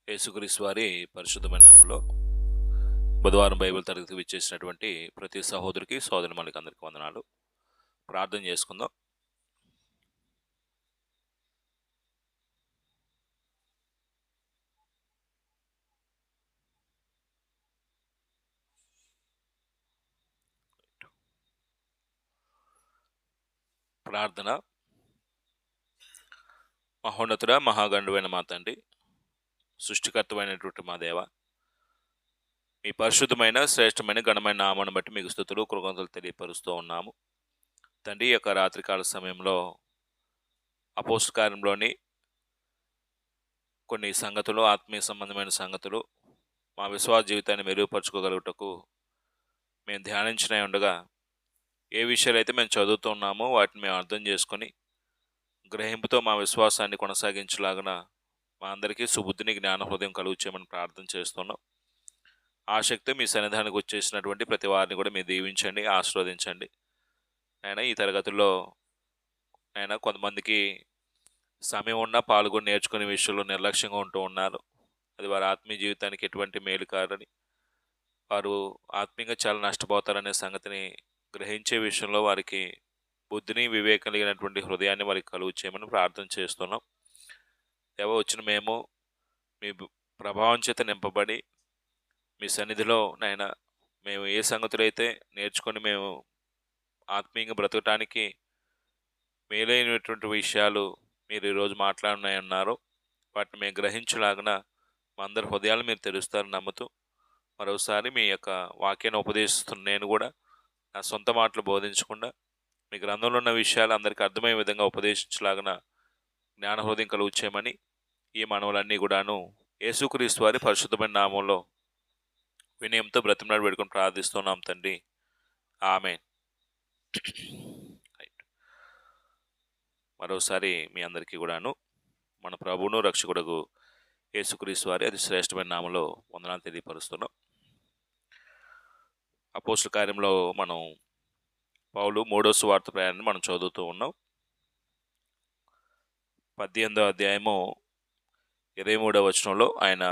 యేసుక్రీస్తు వారి పరిశుద్ధమైన నామములో బుధవారం బైబిల్ తరగతికి విచ్చేసినటువంటి ప్రతి సహోదరికి సోదరిమణులకి అందరికీ వందనాలు. ప్రార్థన చేసుకుందాం. ప్రార్థన. మహోన్నతుడ, మహాగండువైన మా తండ్రి, సృష్టికర్తమైనటువంటి మా దేవ, మీ పరిశుద్ధమైన శ్రేష్టమైన ఘనమైన నామాన్ని బట్టి మీకు స్తుతులు కృతజ్ఞతలు తెలియపరుస్తూ ఉన్నాము తండ్రి. యొక్క రాత్రికాల సమయంలో అపోస్తల కార్యంలోని కొన్ని సంగతులు, ఆత్మీయ సంబంధమైన సంగతులు మా విశ్వాస జీవితాన్ని మెరుగుపరచుకోగలుగుటకు మేము ధ్యానించిన ఉండగా ఏ విషయాలు అయితే మేము చదువుతున్నామో వాటిని మేము అర్థం చేసుకొని గ్రహింపుతో మా విశ్వాసాన్ని కొనసాగించలాగిన మా అందరికీ సుబుద్ధిని, జ్ఞాన హృదయం కలుగు చేయమని ప్రార్థన చేస్తున్నాం. ఆసక్తి మీ సన్నిధానికి వచ్చేసినటువంటి ప్రతి వారిని కూడా మీరు దీవించండి, ఆశీర్వదించండి. అయినా ఈ తరగతుల్లో అయినా కొంతమందికి సమయం ఉన్నా పాల్గొని నేర్చుకునే విషయంలో నిర్లక్ష్యంగా ఉంటూ ఉన్నారు. అది వారి ఆత్మీయ జీవితానికి ఎటువంటి మేలు కాదని, వారు ఆత్మీయంగా చాలా నష్టపోతారనే సంగతిని గ్రహించే విషయంలో వారికి బుద్ధిని, వివేకం కలిగినటువంటి హృదయాన్ని వారికి కలుగు చేయమని ప్రార్థన చేస్తున్నాం. వచ్చిన మేము మీ ప్రభావం చేత నింపబడి మీ సన్నిధిలో నాయన మేము ఏ సంగతులైతే నేర్చుకొని మేము ఆత్మీయంగా బ్రతకటానికి మేలైనటువంటి విషయాలు మీరు ఈరోజు మాట్లాడినాయన్నారు, వాటిని మేము గ్రహించలాగిన మా అందరి హృదయాలు మీరు తెరుస్తారని నమ్ముతూ మరోసారి మీ యొక్క వాక్యాన్ని ఉపదేశిస్తున్న నేను కూడా నా సొంత మాటలు బోధించకుండా మీ గ్రంథంలో ఉన్న విషయాలు అందరికీ అర్థమయ్యే విధంగా ఉపదేశించలాగిన జ్ఞాన హృదయం కలుగు చేయమని ఈ మనవులన్నీ కూడాను యేసుక్రీస్తు వారి పరిశుద్ధమైన నామంలో వినయంతో బ్రతిమలాడి పెట్టుకొని ప్రార్థిస్తున్నాం తండ్రి, ఆమేన్. మరోసారి మీ అందరికీ కూడాను మన ప్రభువును రక్షకుడకు యేసుక్రీస్తు వారి అతి శ్రేష్టమైన నామంలో వందనాలు తెలియపరుస్తున్నాం. అపోస్తల కార్యంలో మనం పౌలు 3వ సువార్త ప్రయాణాన్ని మనం చదువుతూ ఉన్నాం. 18వ అధ్యాయము 23వ వచనంలో ఆయన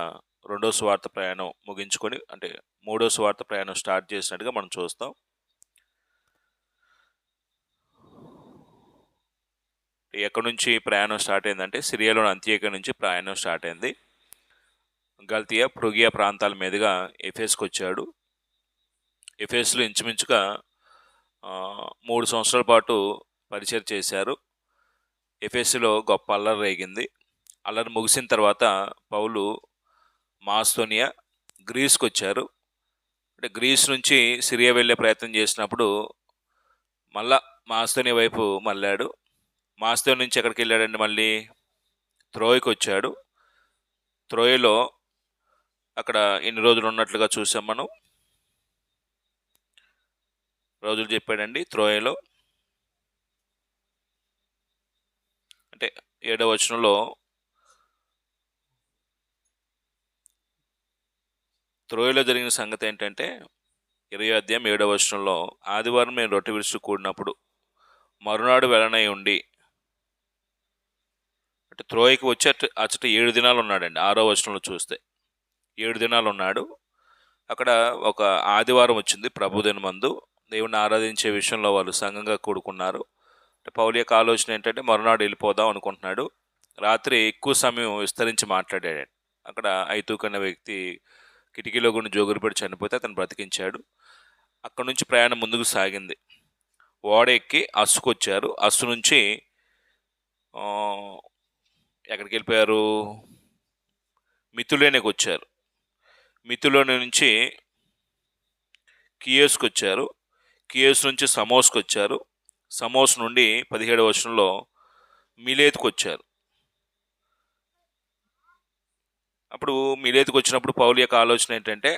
2వ సువార్త ప్రయాణం ముగించుకొని, అంటే 3వ సువార్త ప్రయాణం స్టార్ట్ చేసినట్టుగా మనం చూస్తాం. ఎక్కడి నుంచి ప్రయాణం స్టార్ట్ అయిందంటే సిరియాలోని అంత్యోకియ నుంచి ప్రయాణం స్టార్ట్ అయింది. గల్తియా, ఫ్రుగియా ప్రాంతాల మీదుగా ఎఫెస్కి వచ్చాడు. ఎఫెస్లో ఇంచుమించుగా 3 సంవత్సరాల పాటు పరిచయం చేశారు. ఎఫెస్లో గొప్ప అల్లరి రేగింది. అల్లరి ముగిసిన తర్వాత పౌలు మాసిదోనియా, గ్రీస్కి వచ్చారు. అంటే గ్రీస్ నుంచి సిరియా వెళ్ళే ప్రయత్నం చేసినప్పుడు మళ్ళా మాసిదోనియా వైపు మళ్ళాడు. మాసిదోనియా నుంచి ఎక్కడికి వెళ్ళాడండి? మళ్ళీ త్రోయకి వచ్చాడు. త్రోయలో అక్కడ ఎన్ని రోజులు ఉన్నట్లుగా చూసాం మనం. రోజులు చెప్పాడండి త్రోయలో. అంటే 7వ వచనంలో త్రోయలో జరిగిన సంగతి ఏంటంటే 20వ అధ్యాయం 7వ వచనంలో, ఆదివారం మేము రొట్టె విరుచు కూడినప్పుడు మరునాడు వెళ్ళనై ఉండి, అంటే త్రోయకి వచ్చి అచ్చట 7 దినాలు ఉన్నాడండి. 6వ వచనంలో చూస్తే 7 దినాలు ఉన్నాడు. అక్కడ ఒక ఆదివారం వచ్చింది, ప్రభుదిన మందు దేవుణ్ణి ఆరాధించే విషయంలో వాళ్ళు సంఘంగా కూడుకున్నారు. పౌలు యొక్క ఆలోచన ఏంటంటే మరునాడు వెళ్ళిపోదాం అనుకుంటున్నాడు. రాత్రి ఎక్కువ సమయం విస్తరించి మాట్లాడాడు. అక్కడ ఐతూక్ అనే వ్యక్తి కిటికీలో గుండి జోగురుపడి చనిపోతే అతను బ్రతికించాడు. అక్కడ నుంచి ప్రయాణం ముందుకు సాగింది. ఓడ ఎక్కి అస్సుకు వచ్చారు. అస్సు నుంచి ఎక్కడికి వెళ్ళిపోయారు? మితులేనికి వచ్చారు. మితులోని నుంచి కియోస్కి వచ్చారు. కియోస్ నుంచి సమోస్కి వచ్చారు. సమోస్ నుండి 17వ వచనంలో మిలేతుకు వచ్చారు. అప్పుడు మిలేతుకు వచ్చినప్పుడు పౌలు యొక్క ఆలోచన ఏంటంటే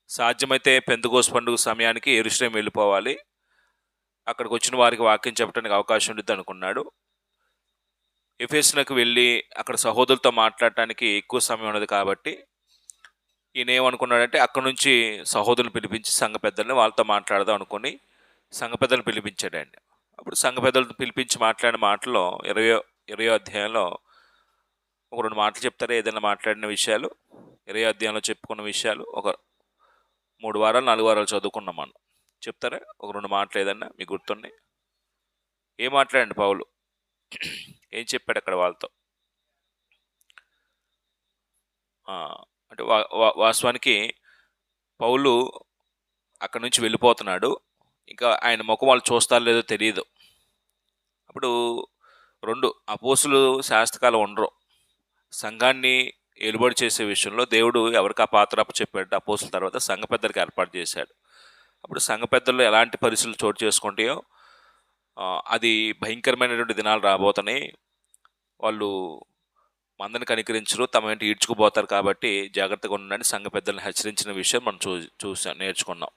సాధ్యమైతే పెంతెకోస్తు పండుగ సమయానికి యెరూషలేము వెళ్ళిపోవాలి, అక్కడికి వచ్చిన వారికి వాక్యం చెప్పడానికి అవకాశం ఉంటుంది అనుకున్నాడు. ఎఫెసునకు వెళ్ళి అక్కడ సహోదరులతో మాట్లాడటానికి ఎక్కువ సమయం ఉన్నది కాబట్టి ఈయన ఏమనుకున్నాడంటే అక్కడ నుంచి సహోదరులు పిలిపించి సంఘ పెద్దల్ని వాళ్ళతో మాట్లాడదాం అనుకుని సంఘ పెద్దలు పిలిపించాడండి. అప్పుడు సంఘ పెద్దలతో పిలిపించి మాట్లాడిన మాటలో 20వ అధ్యాయంలో ఒక 2 మాటలు చెప్తారా? ఏదైనా మాట్లాడిన విషయాలు, 20 అధ్యాయంలో చెప్పుకున్న విషయాలు ఒక 3 వారాలు 4 వారాలు చదువుకున్నాం మనం. చెప్తారా ఒక 2 మాటలు ఏదన్నా మీకు గుర్తున్నాయి? ఏం మాట్లాడండి పౌలు? ఏం చెప్పాడు అక్కడ వాళ్ళతో? అంటే వాస్తవానికి పౌలు అక్కడి నుంచి వెళ్ళిపోతున్నాడు. ఇంకా ఆయన ముఖం వాళ్ళు చూస్తారో లేదో తెలియదు. అప్పుడు 2 అపోస్తులు శాస్త్రకాలు ఉండరు. సంఘాన్ని ఏలుబడి చేసే విషయంలో దేవుడు ఎవరికి ఆ పాత్ర అప్పచెప్పాడు? అపోస్తుల తర్వాత సంఘ పెద్దలకు ఏర్పాటు చేశాడు. అప్పుడు సంఘ పెద్దల్లో ఎలాంటి పరిస్థితులు చోటు చేసుకుంటాయో అది భయంకరమైనటువంటి దినాలు రాబోతున్నాయి. వాళ్ళు మందని కనికరించరు, తమ వెంట ఈడ్చుకుపోతారు. కాబట్టి జాగ్రత్తగా ఉండండి సంఘ పెద్దలను హెచ్చరించిన విషయం మనం చూసాం, నేర్చుకున్నాం.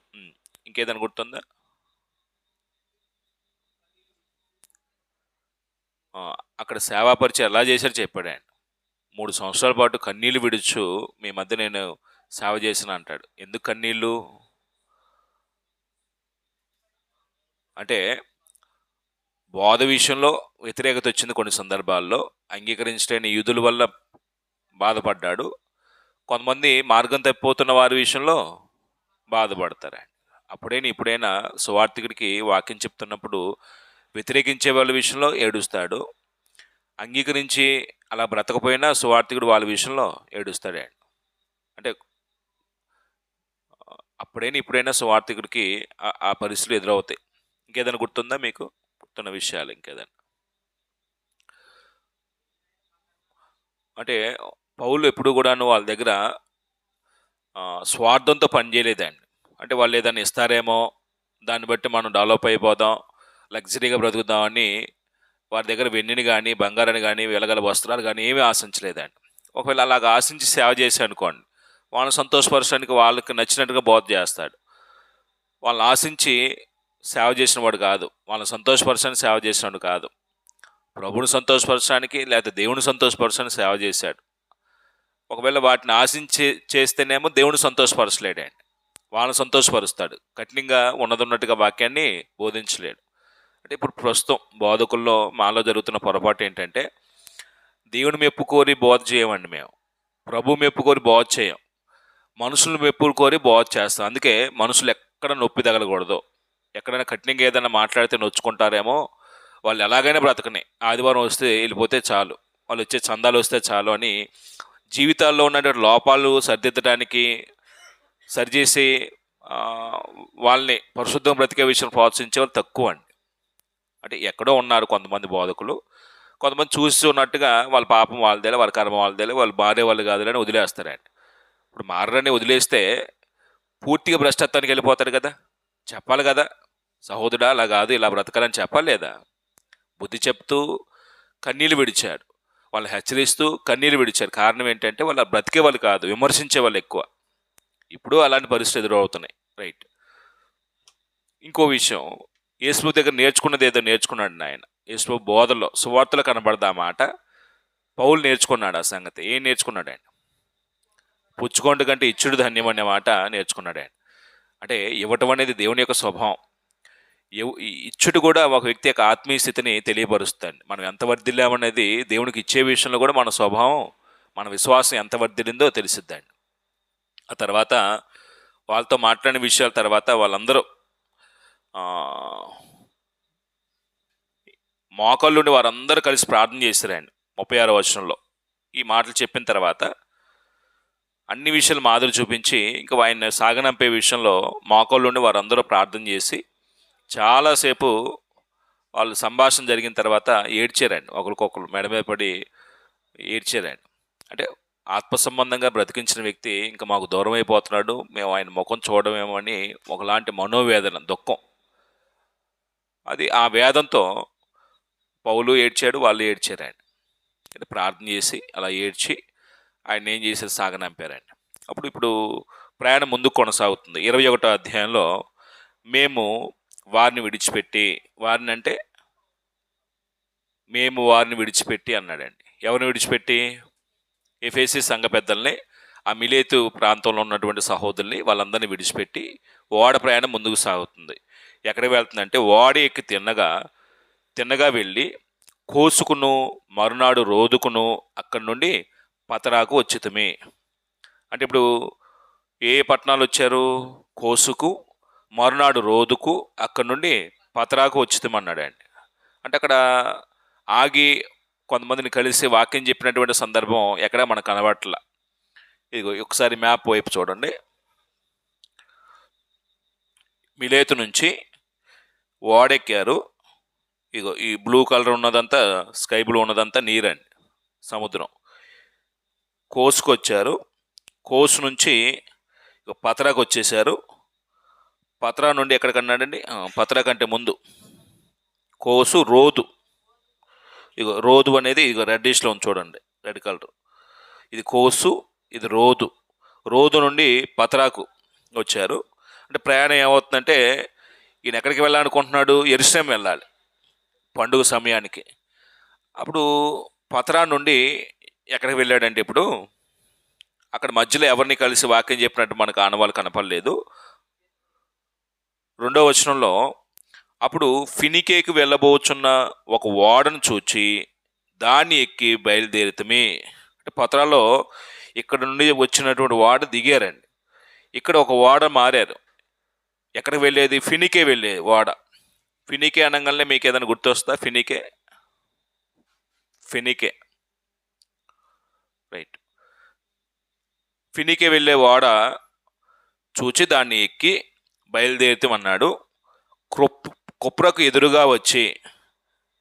ఇంకేదైనా గుర్తుందా? అక్కడ సేవాపరిచయం ఎలా చేశారు చెప్పాడు ఆయన. 3 సంవత్సరాల పాటు కన్నీళ్లు విడుచు మీ మధ్య నేను సేవ చేసిన అంటాడు. ఎందుకు కన్నీళ్ళు అంటే బోధ విషయంలో వ్యతిరేకత వచ్చింది. కొన్ని సందర్భాల్లో అంగీకరించలేని యూదుల వల్ల బాధపడ్డాడు. కొంతమంది మార్గం తప్పిపోతున్న వారి విషయంలో బాధపడతారు. అప్పుడైనా ఇప్పుడైనా సువార్థికుడికి వాక్యం చెప్తున్నప్పుడు వ్యతిరేకించే వాళ్ళ విషయంలో ఏడుస్తాడు. అంగీకరించి అలా బ్రతకపోయినా సువార్థికుడు వాళ్ళ విషయంలో ఏడుస్తాడు. అంటే అప్పుడైనా ఇప్పుడైనా సువార్థికుడికి ఆ పరిస్థితులు ఎదురవుతాయి. ఇంకేదైనా గుర్తుందా మీకు? గుర్తున్న విషయాలు ఇంకేదైనా? అంటే పౌలు ఎప్పుడు కూడాను వాళ్ళ దగ్గర స్వార్థంతో పనిచేయలేదండి. అంటే వాళ్ళు ఏదైనా ఇస్తారేమో, దాన్ని బట్టి మనం డెవలప్ అయిపోదాం, లగ్జరీగా బ్రతుకుదామని వారి దగ్గర వెన్నిని కానీ బంగారాన్ని కానీ వెలగల వస్త్రాలు కానీ ఏమీ ఆశించలేదండి. ఒకవేళ అలాగ ఆశించి సేవ చేసి అనుకోండి, వాళ్ళని సంతోషపరచడానికి వాళ్ళకి నచ్చినట్టుగా బోధ చేస్తాడు. వాళ్ళని ఆశించి సేవ చేసిన వాడు కాదు, వాళ్ళని సంతోషపరచడానికి సేవ చేసినవాడు కాదు. ప్రభువుని సంతోషపరచడానికి లేదా దేవుని సంతోషపరచడానికి సేవ చేశాడు. ఒకవేళ వాటిని ఆశించి చేస్తేనేమో దేవుని సంతోషపరచలేడండి, వాళ్ళని సంతోషపరుస్తాడు. కఠినంగా ఉన్నట్టుగా వాక్యాన్ని బోధించలేడు. అంటే ఇప్పుడు ప్రస్తుతం బోధకుల్లో మాలో జరుగుతున్న పొరపాటు ఏంటంటే, దేవుని మెప్పు కోరి బోధ చేయమండి మేము, ప్రభు మెప్పు కోరి బోధ చేయం, మనుషులు మెప్పు కోరి బోధ చేస్తాం. అందుకే మనుషులు ఎక్కడ నొప్పి తగలకూడదు, ఎక్కడైనా కఠినంగా ఏదైనా మాట్లాడితే నొచ్చుకుంటారేమో, వాళ్ళు ఎలాగైనా బ్రతకని, ఆదివారం వస్తే వెళ్ళిపోతే చాలు, వాళ్ళు వచ్చే చందాలు వస్తే చాలు అని జీవితాల్లో ఉన్నటువంటి లోపాలు సరిదిద్దడానికి సరిచేసి వాళ్ళని పరిశుద్ధం బ్రతికే విషయం ప్రోత్సహించే వాళ్ళు తక్కువ అండి. అంటే ఎక్కడో ఉన్నారు కొంతమంది బోధకులు, కొంతమంది చూసి ఉన్నట్టుగా వాళ్ళ పాపం వాళ్ళదేలే, వాళ్ళ కర్మ వాళ్ళదేలే, వాళ్ళు మారే వాళ్ళు కాదులని వదిలేస్తారండి. ఇప్పుడు మారని వదిలేస్తే పూర్తిగా భ్రష్టత్వానికి వెళ్ళిపోతారు కదా. చెప్పాలి కదా, సహోదరుడా అలా కాదు, ఇలా బ్రతకాలని చెప్పాలి లేదా? బుద్ధి చెప్తూ కన్నీళ్ళు విడిచారు, వాళ్ళు హెచ్చరిస్తూ కన్నీళ్ళు విడిచారు. కారణం ఏంటంటే వాళ్ళు బ్రతికే వాళ్ళు కాదు, విమర్శించే వాళ్ళు ఎక్కువ. ఇప్పుడు అలాంటి పరిస్థితులు ఎదురవుతున్నాయి. రైట్. ఇంకో విషయం, యేసు దగ్గర నేర్చుకున్నది ఏదో నేర్చుకున్నాడు ఆయన. యేసు బోధలో సువార్తలో కనబడదా మాట. పౌలు నేర్చుకున్నాడు ఆ సంగతి. ఏం నేర్చుకున్నాడు ఆయన? పుచ్చుకోండి కంటే ఇచ్చుడు ధన్యం అనే మాట నేర్చుకున్నాడు ఆయన. అంటే ఇవ్వటం అనేది దేవుని యొక్క స్వభావం. ఇచ్చుడు కూడా ఒక వ్యక్తి యొక్క ఆత్మీయ స్థితిని తెలియపరుస్తుంది. మనం ఎంత వర్ధిల్లామనేది దేవునికి ఇచ్చే విషయంలో కూడా మన స్వభావం, మన విశ్వాసం ఎంత వర్ధిల్లిందో తెలిసిద్దండి. ఆ తర్వాత వాళ్ళతో మాట్లాడిన విషయాల తర్వాత వాళ్ళందరూ మోకాళ్ళుండి వారందరూ కలిసి ప్రార్థన చేశారండి. 36వ వచనంలో ఈ మాటలు చెప్పిన తర్వాత అన్ని విషయాలు మాదిరి చూపించి ఇంకా ఆయన సాగనంపే విషయంలో మోకాళ్ళుండి వారందరూ ప్రార్థన చేసి చాలాసేపు వాళ్ళు సంభాషణ జరిగిన తర్వాత ఏడ్చారండి. ఒకరికొకరు మెడ మీద పడి ఏడ్చారండి. అంటే ఆత్మ సంబంధంగా బ్రతికించిన వ్యక్తి ఇంకా మాకు దూరం అయిపోతున్నాడు, మేము ఆయన ముఖం చూడమేమో అని ఒకలాంటి మనోవేదన, దుఃఖం. అది ఆ వేదంతో పౌలు ఏడ్చాడు, వాళ్ళు ఏడ్చారండి. అంటే ప్రార్థన చేసి అలా ఏడ్చి ఆయన ఏం చేసేది సాగనంపారండి. ఇప్పుడు ప్రయాణం ముందుకు కొనసాగుతుంది. 21వ అధ్యాయంలో మేము వారిని విడిచిపెట్టి, వారిని అంటే మేము వారిని విడిచిపెట్టి అన్నాడండి. ఎవరిని విడిచిపెట్టి? ఎఫెసీ సంఘ పెద్దల్ని, ఆ మిలేతు ప్రాంతంలో ఉన్నటువంటి సహోదరుల్ని, వాళ్ళందరినీ విడిచిపెట్టి ఓడ ప్రయాణం ముందుకు సాగుతుంది. ఎక్కడికి వెళ్తుందంటే ఓడ ఎక్కి తిన్నగా వెళ్ళి కోసుకును మరునాడు రోదుకును అక్కడి నుండి పతరాకు వచ్చితిమి. అంటే ఇప్పుడు ఏ పట్టణాలు వచ్చారు? కోసుకు, మరునాడు రోదుకు, అక్కడి నుండి పతరాకు వచ్చితమన్నాడు అండి. అంటే అక్కడ ఆగి కొంతమందిని కలిసి వాక్యం చెప్పినటువంటి సందర్భం ఎక్కడ మనకు కనబట్ల. ఇదిగో ఒకసారి మ్యాప్ వైపు చూడండి. మిలేతు నుంచి ఓడెక్కారు. ఇగో ఈ బ్లూ కలర్ ఉన్నదంతా, స్కై బ్లూ ఉన్నదంతా నీరండి, సముద్రం. కోసుకు వచ్చారు. కోసు నుంచి పతరాకు వచ్చేసారు. పతరా నుండి ఎక్కడికన్నాడండి? పతరా కంటే ముందు కోసు, రోదు. ఇగో రోదు అనేది ఇగో రెడ్డిష్లో ఉంది చూడండి, రెడ్ కలర్. ఇది కోసు, ఇది రోదు. రోదు నుండి పతరాకు వచ్చారు. అంటే ప్రయాణం ఏమవుతుందంటే, ఈయన ఎక్కడికి వెళ్ళాలనుకుంటున్నాడు? యెరూషలేం వెళ్ళాలి పండుగ సమయానికి. అప్పుడు పతరా నుండి ఎక్కడికి వెళ్ళాడంటే, ఇప్పుడు అక్కడ మధ్యలో ఎవరిని కలిసి వాక్యం చెప్పినట్టు మనకు ఆనవాళ్ళు కనపడలేదు. 2వ వచనంలో, అప్పుడు ఫినికేకి వెళ్ళబోచున్న ఒక ఓడను చూచి దాన్ని ఎక్కి బయలుదేరితమి. అంటే పతరాలో ఇక్కడ నుండి వచ్చినటువంటి ఓడ దిగారండి. ఇక్కడ ఒక ఓడ మారారు. ఎక్కడికి వెళ్ళేది? ఫినికే వెళ్ళేది ఓడ. ఫినికే అనగానే మీకు ఏదైనా గుర్తొస్తా? ఫినికే రైట్. ఫినికే వెళ్ళే ఓడ చూచి దాన్ని ఎక్కి బయలుదేరుతామన్నాడు. కుప్రకు ఎదురుగా వచ్చి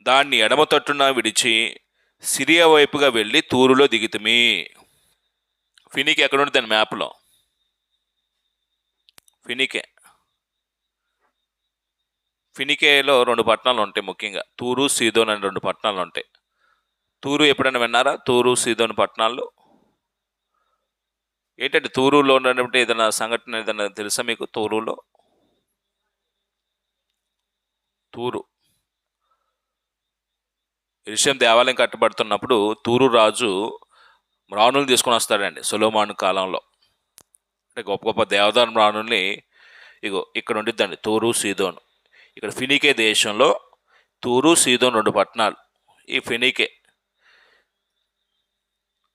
దాన్ని ఎడమ తట్టున విడిచి సిరియా వైపుగా వెళ్ళి తూరులో దిగుతుమి. ఫినికే ఎక్కడ ఉంటుంది దాని మ్యాప్లో? ఫినికేలో 2 పట్టణాలు ఉంటాయి ముఖ్యంగా, తూరు, సీదోన్ అని 2 పట్టణాలు ఉంటాయి. తూరు ఎప్పుడైనా విన్నారా? తూరు, సీదోన్ పట్టణాలు ఏంటంటే, తూరులో ఉన్నటువంటి ఏదైనా సంఘటన ఏదైనా తెలుసా మీకు? తూరు యెరూషలేం దేవాలయం కట్టబడుతున్నప్పుడు తూరు రాజు మ్రాణులు తీసుకొని వస్తాడండి సొలొమోను కాలంలో. అంటే గొప్ప గొప్ప దేవదారు మ్రాణుల్ని ఇగో ఇక్కడ ఉండిద్దండి, తూరు, సీదోను. ఇక్కడ ఫినికే దేశంలో తూరు, సీదోన్ 2 పట్టణాలు. ఈ ఫినికే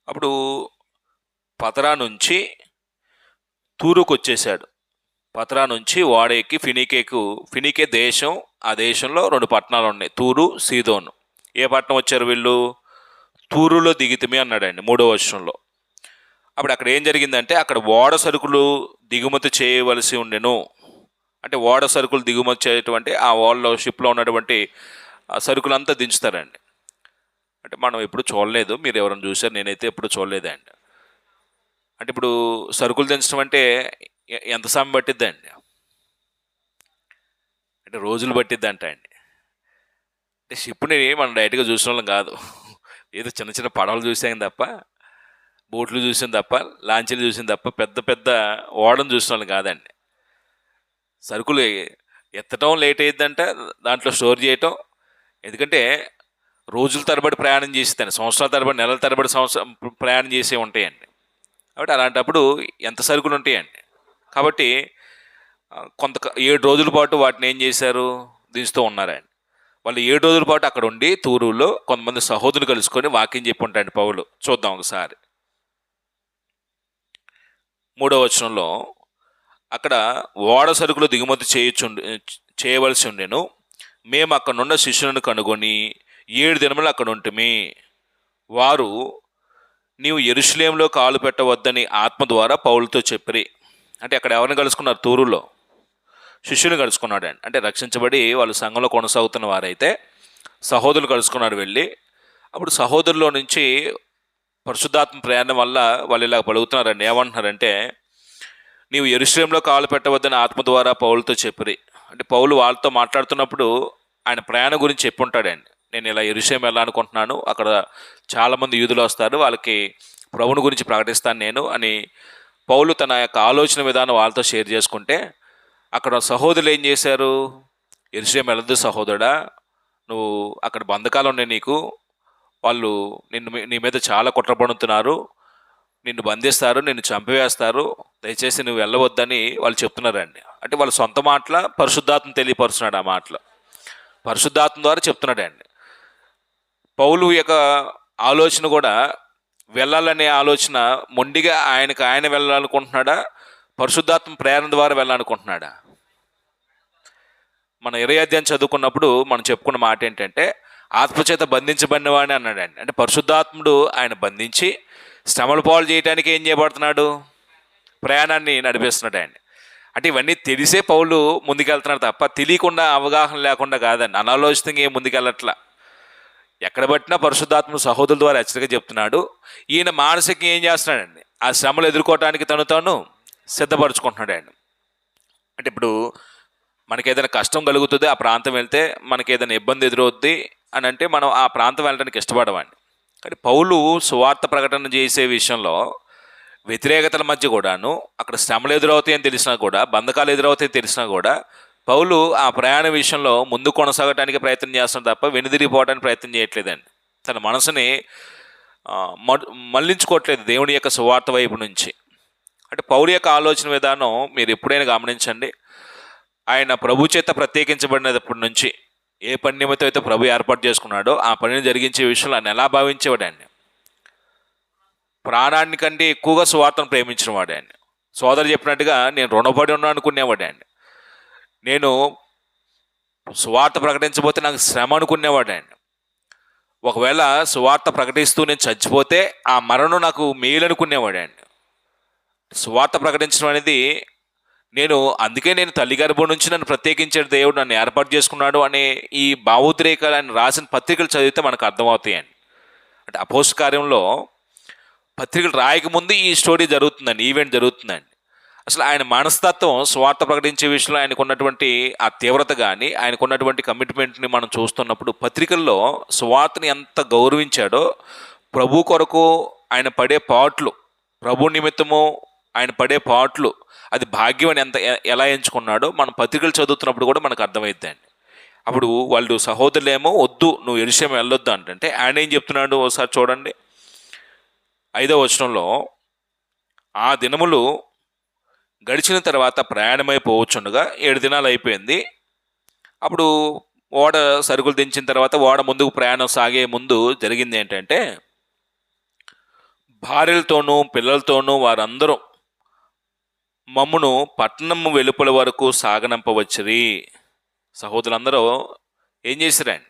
అప్పుడు పతరా నుంచి తూరుకు వచ్చేసాడు. పతరా నుంచి ఓడ ఎక్కి ఫినికే దేశం, ఆ దేశంలో 2 పట్టణాలు ఉన్నాయి, తూరు, సీదోను. ఏ పట్టణం వచ్చారు వీళ్ళు? తూరులో దిగితిమి అన్నాడండి 3వ వచనంలో. అప్పుడు అక్కడ ఏం జరిగిందంటే, అక్కడ ఓడ సరుకులు దిగుమతి చేయవలసి ఉండెను. అంటే ఓడ సరుకులు దిగుమతి చేయటువంటి ఆ ఓడలో, షిప్లో ఉన్నటువంటి సరుకులంతా దించుతారండి. అంటే మనం ఎప్పుడు చూడలేదు, మీరు ఎవరైనా చూసారు? నేనైతే ఎప్పుడు చూడలేదండి. అంటే ఇప్పుడు సరుకులు దించడం అంటే ఎంత సమయం పట్టిద్దండి? అంటే రోజులు పట్టిద్దంట అండి. అంటే షిప్ని మనం డైరెక్ట్గా చూసిన వాళ్ళం కాదు. ఏదో చిన్న చిన్న పడవలు చూసాం తప్ప, బోట్లు చూసాం తప్ప, లాంచీలు చూసాం తప్ప, పెద్ద పెద్ద ఓడను చూసిన వాళ్ళం కాదండి. సరుకులు ఎత్తటం లేట్ అయ్యిద్దంట, దాంట్లో స్టోర్ చేయటం. ఎందుకంటే రోజుల తరబడి ప్రయాణం చేసేదాన్ని, సంవత్సరాల తరబడి, నెలల తరబడి ప్రయాణం చేసే ఉంటాయండి. కాబట్టి అలాంటప్పుడు ఎంత సరుకులు ఉంటాయండి. కాబట్టి 7 రోజుల పాటు వాటిని ఏం చేశారు? దించుతూ ఉన్నారండి. వాళ్ళు 7 రోజుల పాటు అక్కడ ఉండి తూరులో కొంతమంది సహోదరులు కలుసుకొని వాక్యం చెప్పి ఉంటాయండి పౌలు. చూద్దాం ఒకసారి 3వ వచనంలో, అక్కడ ఓడ సరుకులు దిగుమతి చేయవలసి ఉండెను. మేము అక్కడున్న శిష్యులను కనుగొని 7 దినములు అక్కడ ఉంటుమి. వారు నీవు యెరూషలేంలో కాలు పెట్టవద్దని ఆత్మ ద్వారా పౌలుతో చెప్పిరి. అంటే అక్కడ ఎవరిని కలుసుకున్నారు? తూరులో శిష్యుని కలుసుకున్నాడు అండి. అంటే రక్షించబడి వాళ్ళు సంఘంలో కొనసాగుతున్న వారైతే సహోదరులు కలుసుకున్నాడు వెళ్ళి. అప్పుడు సహోదరులో నుంచి పరిశుద్ధాత్మ ప్రయాణం వల్ల వాళ్ళు ఇలా పలుకుతున్నారండి. ఏమంటున్నారంటే, నీవు యెరూషలేంలో కాలు పెట్టవద్దని ఆత్మ ద్వారా పౌలుతో చెప్పిరి. అంటే పౌలు వాళ్ళతో మాట్లాడుతున్నప్పుడు ఆయన ప్రయాణం గురించి చెప్పుంటాడండి. నేను ఇలా యెరూషలేం వెళ్ళాలనుకుంటున్నాను, అక్కడ చాలామంది యూదులు వస్తారు, వాళ్ళకి ప్రభువుని గురించి ప్రకటిస్తాను నేను అని పౌలు తన యొక్క ఆలోచన విధానం వాళ్ళతో షేర్ చేసుకుంటే, అక్కడ సహోదరులు ఏం చేశారు? యెరూషలేం వెళ్ళొద్దు సహోదరుడా, నువ్వు అక్కడ బంధకాలు ఉన్నాయి నీకు, వాళ్ళు నీ మీద చాలా కుట్రపడుతున్నారు, నిన్ను బంధిస్తారు, నిన్ను చంపివేస్తారు, దయచేసి నువ్వు వెళ్ళవద్దని వాళ్ళు చెప్తున్నారండి. అంటే వాళ్ళ సొంత మాటల పరిశుద్ధాత్మ తెలియపరుస్తున్నాడు. ఆ మాటలు పరిశుద్ధాత్మ ద్వారా చెప్తున్నాడండి. పౌలు యొక్క ఆలోచన కూడా వెళ్ళాలనే ఆలోచన మొండిగా ఆయన వెళ్ళాలనుకుంటున్నాడా, పరిశుద్ధాత్మ ప్రేరణ ద్వారా వెళ్ళాలనుకుంటున్నాడా? మనం 20 అధ్యాయం చదువుకున్నప్పుడు మనం చెప్పుకున్న మాట ఏంటంటే, ఆత్మచేత బంధించబడినవాడిని అన్నాడండి. అంటే పరిశుద్ధాత్ముడు ఆయన బంధించి శ్రమల పాలు చేయడానికి ఏం చేయబడుతున్నాడు? ప్రయాణాన్ని నడిపిస్తున్నాడు ఆయన. అంటే ఇవన్నీ తెలిసే పౌలు ముందుకెళ్తున్నాడు తప్ప తెలియకుండా, అవగాహన లేకుండా కాదండి. అనాలోచితంగా ఏం ముందుకెళ్ళట్లా. ఎక్కడ పట్టినా పరిశుద్ధాత్మ సహోదరుల ద్వారా హెచ్చరిక చెప్తున్నాడు. ఈయన మానసికంగా ఏం చేస్తున్నాడండి? ఆ శ్రమలు ఎదుర్కోవటానికి తాను సిద్ధపరచుకుంటున్నాడు ఆయన. అంటే ఇప్పుడు మనకి ఏదైనా కష్టం కలుగుతుంది, ఆ ప్రాంతం వెళ్తే మనకి ఏదైనా ఇబ్బంది ఎదురవుద్ది అని అంటే మనం ఆ ప్రాంతం వెళ్ళడానికి ఇష్టపడమండి. కానీ పౌలు సువార్త ప్రకటన చేసే విషయంలో వ్యతిరేకతల మధ్య కూడాను, అక్కడ శ్రమలు ఎదురవుతాయని తెలిసినా కూడా, బంధకాలు ఎదురవుతాయని తెలిసినా కూడా, పౌలు ఆ ప్రయాణ విషయంలో ముందు కొనసాగడానికి ప్రయత్నం చేస్తున్నాడు తప్ప వెనుదిరిగిపోవడానికి ప్రయత్నం చేయట్లేదండి. తన మనసుని మళ్లించుకోవట్లేదు దేవుని యొక్క సువార్త వైపు నుంచి. అంటే పౌలు యొక్క ఆలోచన విధానం మీరు ఎప్పుడైనా గమనించండి. ఆయన ప్రభు చేత ప్రత్యేకించబడినప్పటి నుంచి ఏ పని నిమిత్తం అయితే ప్రభు ఏర్పాటు చేసుకున్నాడో ఆ పనిని జరిగించే విషయంలో ఆయన ఎలా భావించేవాడండి? ప్రాణాన్ని కంటే ఎక్కువగా సువార్తను ప్రేమించిన వాడు ఆయన. సోదరు చెప్పినట్టుగా నేను రుణపడి ఉన్నా అనుకునేవాడు ఆయన. నేను సువార్త ప్రకటించబోతే నాకు శ్రమ అనుకునేవాడు ఆయన. ఒకవేళ సువార్త ప్రకటిస్తూ నేను చచ్చిపోతే ఆ మరణం నాకు మేలు అనుకునేవాడు ఆయన. సువార్త ప్రకటించడం అనేది అందుకే నేను తల్లి గర్భం నుంచి నన్ను ప్రత్యేకించాడు దేవుడు, నన్ను ఏర్పాటు చేసుకున్నాడు అనే ఈ భావోద్రేకాలు ఆయన రాసిన పత్రికలు చదివితే మనకు అర్థమవుతాయండి. అంటే అపోస్తల కార్యంలో పత్రికలు రాయకముందు ఈ స్టోరీ జరుగుతుందండి, ఈవెంట్ జరుగుతుందండి. అసలు ఆయన మనస్తత్వం స్వార్థ ప్రకటించే విషయంలో ఆయనకున్నటువంటి ఆ తీవ్రత కానీ, ఆయనకున్నటువంటి కమిట్మెంట్ని మనం చూస్తున్నప్పుడు పత్రికల్లో స్వార్థని ఎంత గౌరవించాడో, ప్రభు కొరకు ఆయన పడే పాట్లు, ప్రభు నిమిత్తము ఆయన పడే పాట్లు అది భాగ్యం అని ఎలా ఎంచుకున్నాడో మనం పత్రికలు చదువుతున్నప్పుడు కూడా మనకు అర్థమైద్దండి. అప్పుడు వాళ్ళు సహోదరులేమో వద్దు నువ్వు యెరూషలేము వెళ్ళొద్దు అంటే ఆయన ఏం చెప్తున్నాడు ఒకసారి చూడండి. 5వ వచనంలో, ఆ దినములు గడిచిన తర్వాత ప్రయాణమైపోవచ్చుండగా 7 దినాలు అయిపోయింది. అప్పుడు ఓడ సరుకులు దించిన తర్వాత ఓడ ముందుకు ప్రయాణం సాగే ముందు జరిగింది ఏంటంటే, భార్యలతోనూ పిల్లలతోనూ వారందరూ మమ్మును పట్టణము వెలుపల వరకు సాగనంపవచ్చిరి. సహోదరులందరూ ఏం చేశారండి?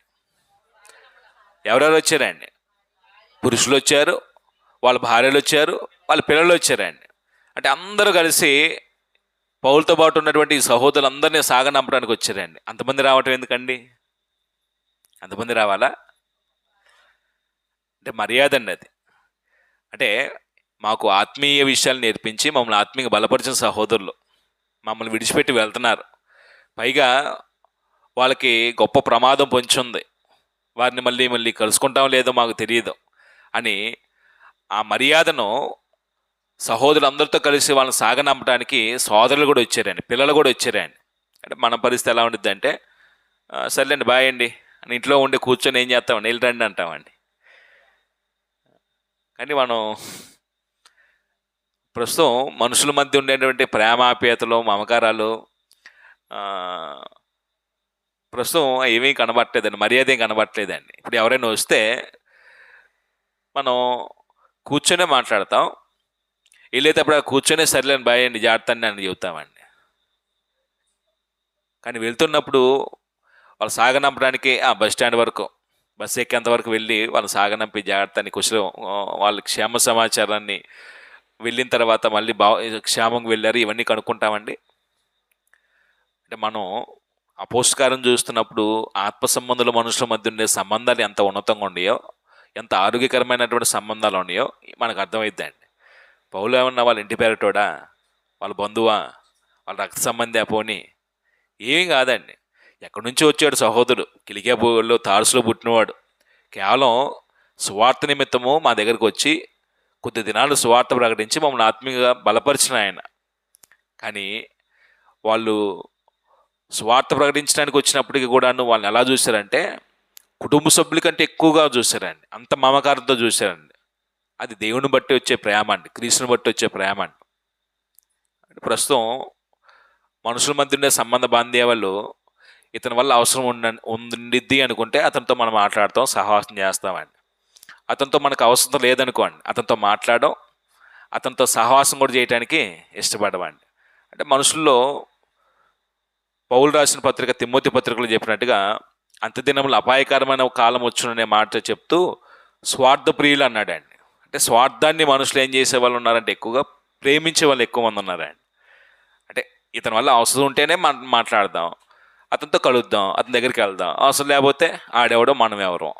ఎవరెవరు వచ్చారండి? పురుషులు వచ్చారు, వాళ్ళ భార్యలు వచ్చారు, వాళ్ళ పిల్లలు వచ్చారండి. అంటే అందరూ కలిసి పౌలతో పాటు ఉన్నటువంటి ఈ సహోదరులందరినీ సాగనంపడానికి వచ్చారండి. అంతమంది రావటం ఎందుకండి? అంతమంది రావాలా? అంటే మర్యాద అండి అది. అంటే మాకు ఆత్మీయ విషయాలు నేర్పించి మమ్మల్ని ఆత్మీయంగా బలపరిచిన సహోదరులు మమ్మల్ని విడిచిపెట్టి వెళ్తున్నారు. పైగా వాళ్ళకి గొప్ప ప్రమాదం పొంచి ఉంది, వారిని మళ్ళీ కలుసుకుంటాం లేదో మాకు తెలియదు అని ఆ మర్యాదను సహోదరులందరితో కలిసి వాళ్ళని సాగనంపడానికి సోదరులు కూడా వచ్చారండి, పిల్లలు కూడా వచ్చారండి. అంటే మన పరిస్థితి ఎలా ఉండిద్ది అంటే, సర్లేండి బాయ్ అండి అని ఇంట్లో ఉండి కూర్చొని ఏం చేస్తామండి, వెళ్ళరండి అంటామండి. కానీ మనం ప్రస్తుతం మనుషుల మధ్య ఉండేటువంటి ప్రేమాప్యతలు, మమకారాలు ప్రస్తుతం ఏమీ కనబట్టలేదండి, మర్యాద ఏం కనబట్టలేదండి. ఇప్పుడు ఎవరైనా వస్తే మనం కూర్చొనే మాట్లాడతాం, వెళ్ళేటప్పుడు కూర్చొనే సర్లేని బాయ్ అండి జాగ్రత్త అని చెబుతామండి. కానీ వెళ్తున్నప్పుడు వాళ్ళు సాగనంపడానికి బస్ స్టాండ్ వరకు, బస్సు ఎక్కేంత వరకు వెళ్ళి వాళ్ళు సాగనంపి జాగ్రత్తని కుశలం వాళ్ళ క్షేమ సమాచారాన్ని వెళ్ళిన తర్వాత మళ్ళీ క్షేమంగా వెళ్ళారు ఇవన్నీ కనుక్కుంటామండి. అంటే మనం అపోస్తకారం చూస్తున్నప్పుడు ఆత్మ సంబంధుల మనుషుల మధ్య ఉండే సంబంధాలు ఎంత ఉన్నతంగా ఉన్నాయో, ఎంత ఆరోగ్యకరమైనటువంటి సంబంధాలు ఉన్నాయో మనకు అర్థమైద్దండి. పౌలు ఏమన్నా వాళ్ళ ఇంటి పేరటోడా, వాళ్ళ బంధువా, వాళ్ళ రక్త సంబంధి పోని ఏమీ కాదండి. ఎక్కడి నుంచి వచ్చాడు సహోదరుడు, కిలికియాలో తార్సులో పుట్టినవాడు. కేవలం సువార్త నిమిత్తము మా దగ్గరకు వచ్చి కొద్ది దినాలు సువార్త ప్రకటించి మమ్మల్ని ఆత్మీయంగా బలపరిచిన ఆయన. కానీ వాళ్ళు సువార్త ప్రకటించడానికి వచ్చినప్పటికీ కూడాను వాళ్ళని ఎలా చూశారంటే కుటుంబ సభ్యుల కంటే ఎక్కువగా చూశారండి, అంత మమకారంతో చూశారండి. అది దేవుని బట్టి వచ్చే ప్రేమ అండి, క్రీస్తుని బట్టి వచ్చే ప్రేమ అండి. ప్రస్తుతం మనుషుల మధ్య ఉండే సంబంధ బాంధవ్యాలు ఇతని వల్ల అవసరం ఉండిద్ది అనుకుంటే అతనితో మనం మాట్లాడతాం, సహవాసం చేస్తామండి. అతనితో మనకు అవసరం లేదనుకోండి, అతనితో మాట్లాడడం, అతనితో సహవాసం కూడా చేయడానికి ఇష్టపడమండి. అంటే మనుషుల్లో పౌలు రాసిన పత్రిక తిమోతి పత్రికలో చెప్పినట్టుగా అంత్యదినములు అపాయకరమైన కాలం వచ్చుననే మాట చెప్తూ స్వార్థ ప్రియులు అన్నాడండి. అంటే స్వార్థాన్ని మనుషులు ఏం చేసే వాళ్ళు ఉన్నారంటే ఎక్కువగా ప్రేమించే వాళ్ళు ఎక్కువ మంది ఉన్నారండి. అంటే ఇతని వల్ల అవసరం ఉంటేనే మాట్లాడదాం, అతనితో కలుద్దాం, అతని దగ్గరికి వెళ్దాం, అవసరం లేకపోతే ఆడెవడో మనం ఎవరో.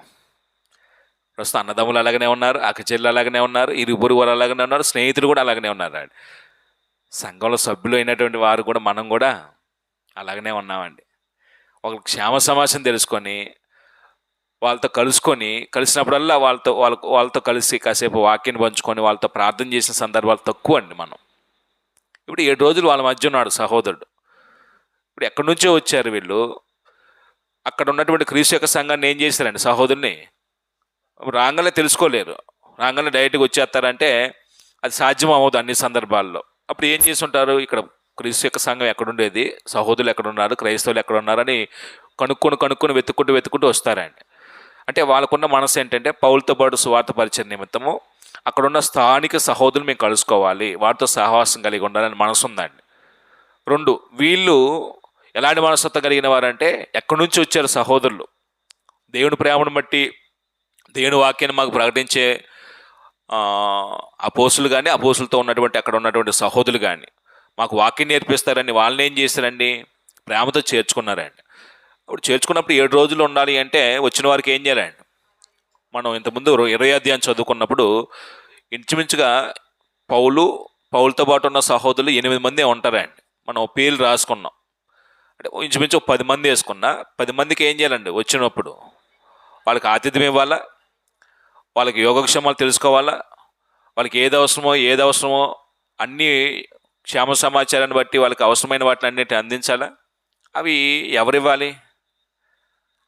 ప్రస్తుతం అన్నదమ్ములు అలాగనే ఉన్నారు, అక్కచెల్లు అలాగనే ఉన్నారు, ఇరుగు పొరుగు వారు అలాగనే ఉన్నారు, స్నేహితులు కూడా అలాగనే ఉన్నారు. సంఘంలో సభ్యులు అయినటువంటి వారు కూడా మనం కూడా అలాగనే ఉన్నామండి. ఒక క్షేమ సమాచారం తెలుసుకొని వాళ్ళతో కలిసినప్పుడల్లా వాళ్ళతో కలిసి కాసేపు వాక్యాన్ని పంచుకొని వాళ్ళతో ప్రార్థన చేసిన సందర్భాలు తక్కువ అండి. మనం ఇప్పుడు 7 రోజులు వాళ్ళ మధ్య ఉన్నాడు సహోదరుడు. ఇప్పుడు ఎక్కడి నుంచో వచ్చారు వీళ్ళు. అక్కడ ఉన్నటువంటి క్రీస్తు యొక్క సంఘాన్ని ఏం చేశారండి? సహోదరుని రాగానే తెలుసుకోలేరు, రాగానే డైరెక్ట్గా వచ్చేస్తారంటే అది సాధ్యం అవ్వదు అన్ని సందర్భాల్లో. అప్పుడు ఏం చేసి ఉంటారు? ఇక్కడ క్రీస్తు యొక్క సంఘం ఎక్కడుండేది, సహోదరులు ఎక్కడున్నారు, క్రైస్తవులు ఎక్కడున్నారని కనుక్కొని వెతుక్కుంటూ వస్తారండి. అంటే వాళ్ళకున్న మనసు ఏంటంటే పౌలుతో పాటు సువార్త పరిచయం నిమిత్తము అక్కడున్న స్థానిక సహోదరులు మేము కలుసుకోవాలి, వారితో సహవాసం కలిగి ఉండాలని మనసు ఉందండి. 2, వీళ్ళు ఎలాంటి మనస్తత్వం కలిగిన వారంటే ఎక్కడి నుంచి వచ్చారు సహోదరులు, దేవుని ప్రేమను బట్టి దేవుని వాక్యాన్ని మాకు ప్రకటించే అపోస్తులు కానీ, అపోస్తులతో ఉన్నటువంటి అక్కడ ఉన్నటువంటి సహోదరులు కానీ మాకు వాక్యం నేర్పిస్తారని వాళ్ళని ఏం చేశారండి? ప్రేమతో చేర్చుకున్నారండి. అప్పుడు చేర్చుకున్నప్పుడు 7 రోజులు ఉండాలి అంటే వచ్చిన వారికి ఏం చేయాలండి? మనం ఇంతకుముందు 20 అధ్యాయం చదువుకున్నప్పుడు ఇంచుమించుగా పౌలుతో పాటు ఉన్న సహోదరులు 8 మంది ఉంటారండి. మనం పేర్లు రాసుకున్నాం. అంటే ఇంచుమించు 10 మంది వేసుకున్నా 10 మందికి ఏం చేయాలండి? వచ్చినప్పుడు వాళ్ళకి ఆతిథ్యం ఇవ్వాలా, వాళ్ళకి యోగక్షేమాలు తెలుసుకోవాలా, వాళ్ళకి ఏది అవసరమో అన్నీ క్షేమ సమాచారాన్ని బట్టి వాళ్ళకి అవసరమైన వాటిని అన్నిటి అందించాలా. అవి ఎవరివ్వాలి?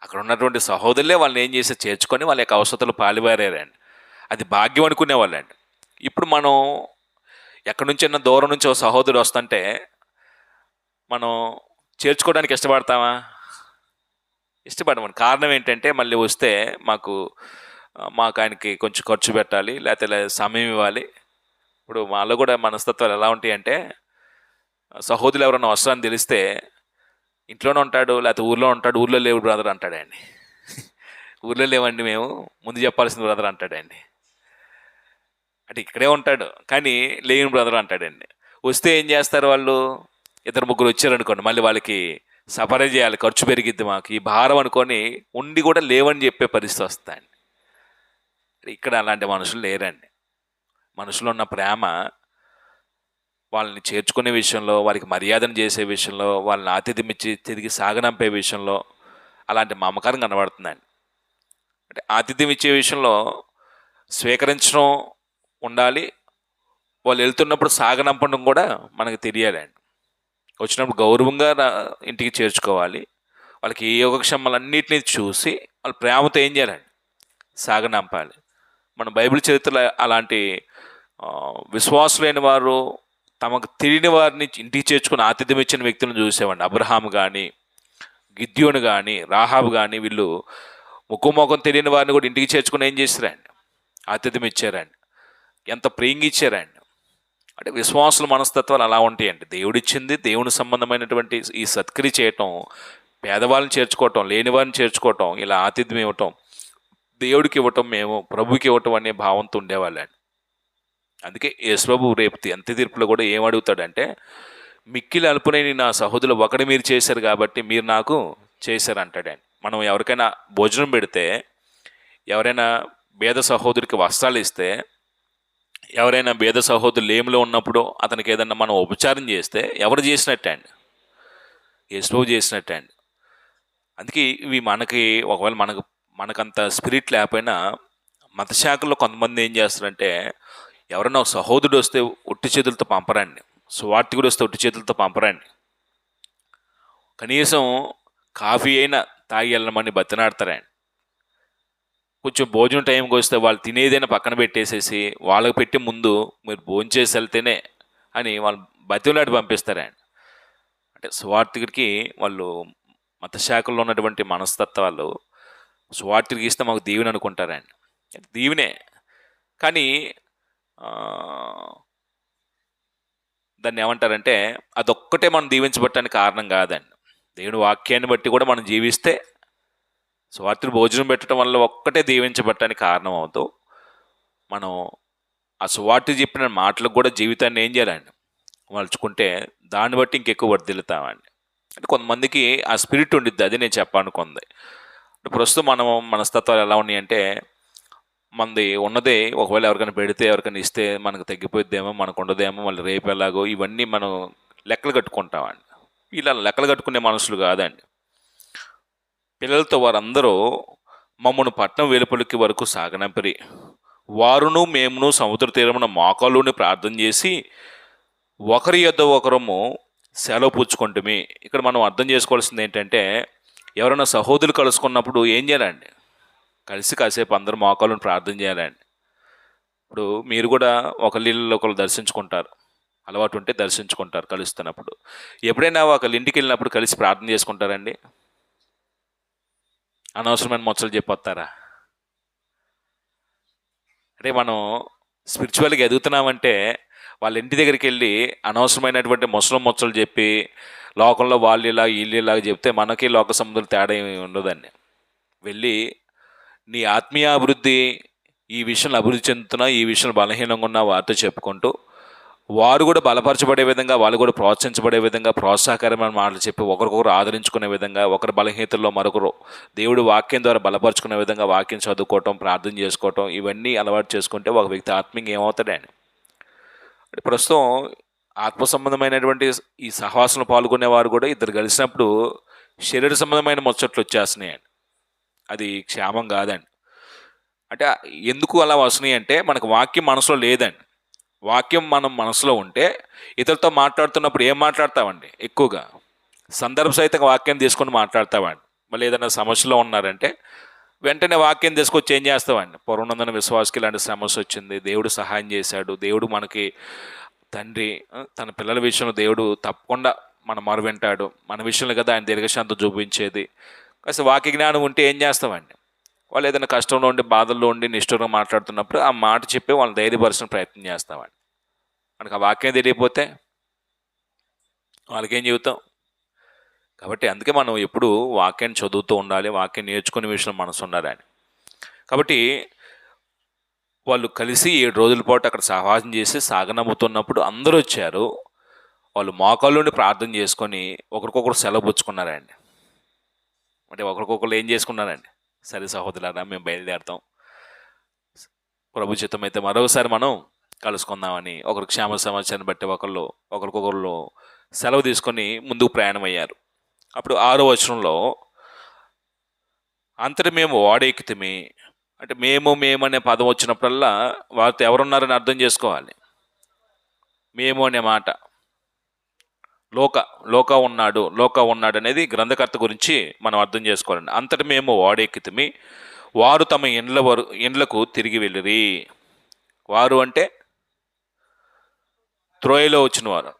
అక్కడ ఉన్నటువంటి సహోదరులే వాళ్ళని ఏం చేసి చేర్చుకొని వాళ్ళ యొక్క అవసరతలు పాలివారారండి. అది భాగ్యం అనుకునేవాళ్ళండి. ఇప్పుడు మనం ఎక్కడి నుంచైనా దూరం నుంచి ఒక సహోదరుడు వస్తుంటే మనం చేర్చుకోవడానికి ఇష్టపడతామా? ఇష్టపడమని. కారణం ఏంటంటే మళ్ళీ వస్తే మాకు ఆయనకి కొంచెం ఖర్చు పెట్టాలి, లేకపోతే సమయం ఇవ్వాలి. ఇప్పుడు మాలో కూడా మనస్తత్వాలు ఎలా ఉంటాయి అంటే, సహోదరులు ఎవరన్నా వస్తారని తెలిస్తే ఇంట్లోనే ఉంటాడు, లేకపోతే ఊర్లో ఉంటాడు, ఊర్లో లేవు బ్రదర్ అంటాడండి. ఊర్లో లేవండి మేము, ముందు చెప్పాల్సిన బ్రదర్ అంటాడండి. అంటే ఇక్కడే ఉంటాడు కానీ లేని బ్రదర్ అంటాడండి. వస్తే ఏం చేస్తారు వాళ్ళు? 2-3 వచ్చారనుకోండి, మళ్ళీ వాళ్ళకి సపరే చేయాలి, ఖర్చు పెరిగిద్ది మాకు, ఈ భారం అనుకొని ఉండి కూడా లేవని చెప్పే పరిస్థితి వస్తాయండి. ఇక్కడ అలాంటి మనుషులు లేరండి. మనుషులు ఉన్న ప్రేమ వాళ్ళని చేర్చుకునే విషయంలో, వారికి మర్యాదను చేసే విషయంలో, వాళ్ళని ఆతిథ్యం ఇచ్చి తిరిగి సాగనంపే విషయంలో అలాంటి మమకారం కనబడుతుందండి. అంటే ఆతిథ్యం ఇచ్చే విషయంలో స్వీకరించడం ఉండాలి, వాళ్ళు వెళ్తున్నప్పుడు సాగనంపడం కూడా మనకు తెలియాలండి. వచ్చినప్పుడు గౌరవంగా ఇంటికి చేర్చుకోవాలి. వాళ్ళకి ఏ యోగక్షేమాలన్నింటినీ చూసి వాళ్ళ ప్రేమతో ఏం చేయాలండి? సాగనంపాలి. మన బైబిల్ చరిత్రలో అలాంటి విశ్వాసులైన వారు తమకు తెలియని వారిని ఇంటికి చేర్చుకుని ఆతిథ్యం ఇచ్చిన వ్యక్తులను చూసేవాడిని. అబ్రహాం కానీ, గిద్యోను కానీ, రాహాబు కానీ, వీళ్ళు ముఖం తెలియని వారిని కూడా ఇంటికి చేర్చుకుని ఏం చేశారండి? ఆతిథ్యం ఇచ్చారండి. ఎంత ప్రియంగా ఇచ్చారండి. అంటే విశ్వాసుల మనస్తత్వాలు అలా ఉంటాయండి. దేవుడిచ్చింది, దేవుని సంబంధమైనటువంటి ఈ సత్క్రియ చేయటం, పేదవాళ్ళని చేర్చుకోవటం, లేని వారిని చేర్చుకోవటం, ఇలా ఆతిథ్యం ఇవ్వటం, దేవుడికి ఇవ్వటం, మేము ప్రభుకి ఇవ్వటం అనే భావంతో ఉండేవాళ్ళండి. అందుకే యేసుప్రభువు రేపు అంత్య తీర్పులో కూడా ఏం అడుగుతాడంటే, మిక్కిలి అల్పునైన నా సహోదరులు ఒకటి మీరు చేశారు కాబట్టి మీరు నాకు చేశారు అంటాడండి. మనం ఎవరికైనా భోజనం పెడితే, ఎవరైనా పేద సహోదరికి వస్త్రాలు ఇస్తే, ఎవరైనా పేద సహోదరులు లేమిలో ఉన్నప్పుడు అతనికి ఏదన్నా మనం ఉపచారం చేస్తే ఎవరు చేసినట్టే అండి? యేసుప్రభువు చేసినట్టే అండి. అందుకే ఇవి ఒకవేళ మనకంత స్పిరిట్ లేకపోయినా మత శాఖల్లో కొంతమంది ఏం చేస్తారంటే, ఎవరైనా ఒక సహోదరుడు వస్తే ఒట్టి చేతులతో పంపరండి, సువార్థికుడు వస్తే ఒట్టి చేతులతో పంపరండి. కనీసం కాఫీ అయినా తాగి వెళ్ళమని బతినాడతారండి. కొంచెం భోజనం టైంకి వస్తే వాళ్ళు తినేదైనా పక్కన పెట్టేసేసి వాళ్ళకి పెట్టి ముందు మీరు భోజనం చేసి వెళ్తేనే అని వాళ్ళు బతిలాడి పంపిస్తారండి. అంటే సువార్థికుడికి వాళ్ళు మత శాఖల్లో ఉన్నటువంటి మనస్తత్వాలు సువార్థికుడికి ఇస్తే మాకు దీవెన అనుకుంటారండి. దీవెనే. కానీ దాన్ని ఏమంటారంటే అదొక్కటే మనం దీవించబట్టడానికి కారణం కాదండి. దేవుని వాక్యాన్ని బట్టి కూడా మనం జీవిస్తే స్వార్థులు భోజనం పెట్టడం వల్ల ఒక్కటే దీవించబట్టడానికి కారణం అవుతూ మనం ఆ సువార్త చెప్పిన మాటలకు కూడా జీవితాన్ని ఏం చేయాలండి మలుచుకుంటే దాన్ని బట్టి ఇంకెక్కువ వర్ధిల్లుతామండి. అంటే కొంతమందికి ఆ స్పిరిట్ ఉండిద్ది, అది నేను చెప్పాలనుకుంది. ప్రస్తుతం మనం మనస్తత్వాలు ఎలా ఉన్నాయంటే మనది ఉన్నదే ఒకవేళ ఎవరికైనా పెడితే ఎవరికైనా ఇస్తే మనకు తగ్గిపోయిద్దేమో, మనకు ఉండదేమో, మళ్ళీ రేపు ఎలాగో ఇవన్నీ మనం లెక్కలు కట్టుకుంటామండి. ఇలా లెక్కలు కట్టుకునే మనుషులు కాదండి. పిల్లలతో వారందరూ మమ్మను పట్నం వెలుపలికి వరకు సాగనంపిరి. వారును మేమును సముద్ర తీరమున మోకాళ్ళుని ప్రార్థన చేసి ఒకరి యొద్ద ఒకరము సెలవు పుచ్చుకుంటుమి. ఇక్కడ మనం అర్థం చేసుకోవాల్సింది ఏంటంటే ఎవరైనా సహోదరులు కలుసుకున్నప్పుడు ఏం చేయాలండి, కలిసి కాసేపు అందరూ మోకాళ్ళుని ప్రార్థన చేయాలండి. ఇప్పుడు మీరు కూడా ఒకళ్ళ ఒకరు దర్శించుకుంటారు, అలవాటు ఉంటే దర్శించుకుంటారు కలుస్తున్నప్పుడు. ఎప్పుడైనా ఒకళ్ళ ఇంటికి వెళ్ళినప్పుడు కలిసి ప్రార్థన చేసుకుంటారండి? అనవసరమైన ముచ్చలు చెప్పొస్తారా? అంటే మనం స్పిరిచువల్గా ఎదుగుతున్నామంటే వాళ్ళ ఇంటి దగ్గరికి వెళ్ళి అనవసరమైనటువంటి ముచ్చలు చెప్పి లోకంలో వాళ్ళు ఇలా వీళ్ళు ఇలాగా చెప్తే మనకి లోక సముద్రం తేడా ఏమి ఉండదండి. వెళ్ళి నీ ఆత్మీయ అభివృద్ధి, ఈ విషయంలో అభివృద్ధి చెందుతున్నా, ఈ విషయంలో బలహీనంగా ఉన్న వారితో చెప్పుకుంటూ వారు కూడా బలపరచబడే విధంగా, వాళ్ళు కూడా ప్రోత్సహించబడే విధంగా ప్రోత్సాహకరమైన మాటలు చెప్పి ఒకరికొకరు ఆదరించుకునే విధంగా, ఒకరి బలహీనతల్లో మరొకరు దేవుడు వాక్యం ద్వారా బలపరుచుకునే విధంగా వాక్యం చదువుకోవటం, ప్రార్థన చేసుకోవటం, ఇవన్నీ అలవాటు చేసుకుంటే ఒక వ్యక్తి ఆత్మీయంగా ఏమవుతాడండి. అంటే ప్రస్తుతం ఆత్మ సంబంధమైనటువంటి ఈ సహవాసంలో పాల్గొనేవారు కూడా ఇద్దరు కలిసినప్పుడు శరీర సంబంధమైన ముచ్చట్లు వచ్చేస్తున్నాయండి. అది క్షేమం కాదండి. అంటే ఎందుకు అలా వస్తున్నాయి అంటే మనకు వాక్యం మనసులో లేదండి. వాక్యం మనం మనసులో ఉంటే ఇతరులతో మాట్లాడుతున్నప్పుడు ఏం మాట్లాడతామండి? ఎక్కువగా సందర్భ సహితంగా వాక్యం తీసుకొని మాట్లాడతామండి. మళ్ళీ ఏదైనా సమస్యలో ఉన్నారంటే వెంటనే వాక్యం తీసుకొచ్చి ఏం చేస్తామండి? పూర్వనందన విశ్వాసకి ఇలాంటి సమస్య వచ్చింది, దేవుడు సహాయం చేశాడు, దేవుడు మనకి తండ్రి, తన పిల్లల విషయంలో దేవుడు తప్పకుండా మన మొర వింటాడు, మన విషయంలో కదా ఆయన దీర్ఘశాంతం చూపించేది. కాస్త వాక్య జ్ఞానం ఉంటే ఏం చేస్తామండి? వాళ్ళు ఏదైనా కష్టంలో ఉండి, బాధల్లో ఉండి, నిష్ఠూరంగా మాట్లాడుతున్నప్పుడు ఆ మాట చెప్పి వాళ్ళని ధైర్యపరచిన ప్రయత్నం చేస్తామండి. మనకు ఆ వాక్యం తెలియకపోతే వాళ్ళకేం చెబుతాం? కాబట్టి అందుకే మనం ఎప్పుడు వాక్యాన్ని చదువుతూ ఉండాలి, వాక్యం నేర్చుకునే విషయంలో మనసు ఉండాలని. కాబట్టి వాళ్ళు కలిసి 7 రోజుల పాటు అక్కడ సహవాసం చేసి సాగనమ్ముతున్నప్పుడు అందరూ వచ్చారు. వాళ్ళు మోకాళ్ళుండి ప్రార్థన చేసుకొని ఒకరికొకరు సెలవు పుచ్చుకున్నారండి. అంటే ఒకరికొకరు ఏం చేసుకున్నారండి? సరే సహోదరులారా, మేము బయలుదేరుతాం, ప్రభు చిత్తం అయితే మరొకసారి మనం కలుసుకుందామని ఒకరు క్షేమ సమాచారాన్ని బట్టి ఒకరికొకరు సెలవు తీసుకొని ముందుకు ప్రయాణమయ్యారు. అప్పుడు 6వ వచనంలో అంతటి మేము ఓడెక్కితిమి. అంటే మేము అనే పదం వచ్చినప్పుడల్లా వారితో ఎవరున్నారని అర్థం చేసుకోవాలి. మేము అనే మాట లోక ఉన్నాడు అనేది గ్రంథకర్త గురించి మనం అర్థం చేసుకోవాలండి. అంతటి మేము ఓడెక్కితిమి, వారు తమ ఇండ్లకు తిరిగి వెళ్ళిరి. వారు అంటే త్రోయలో వచ్చిన వారు.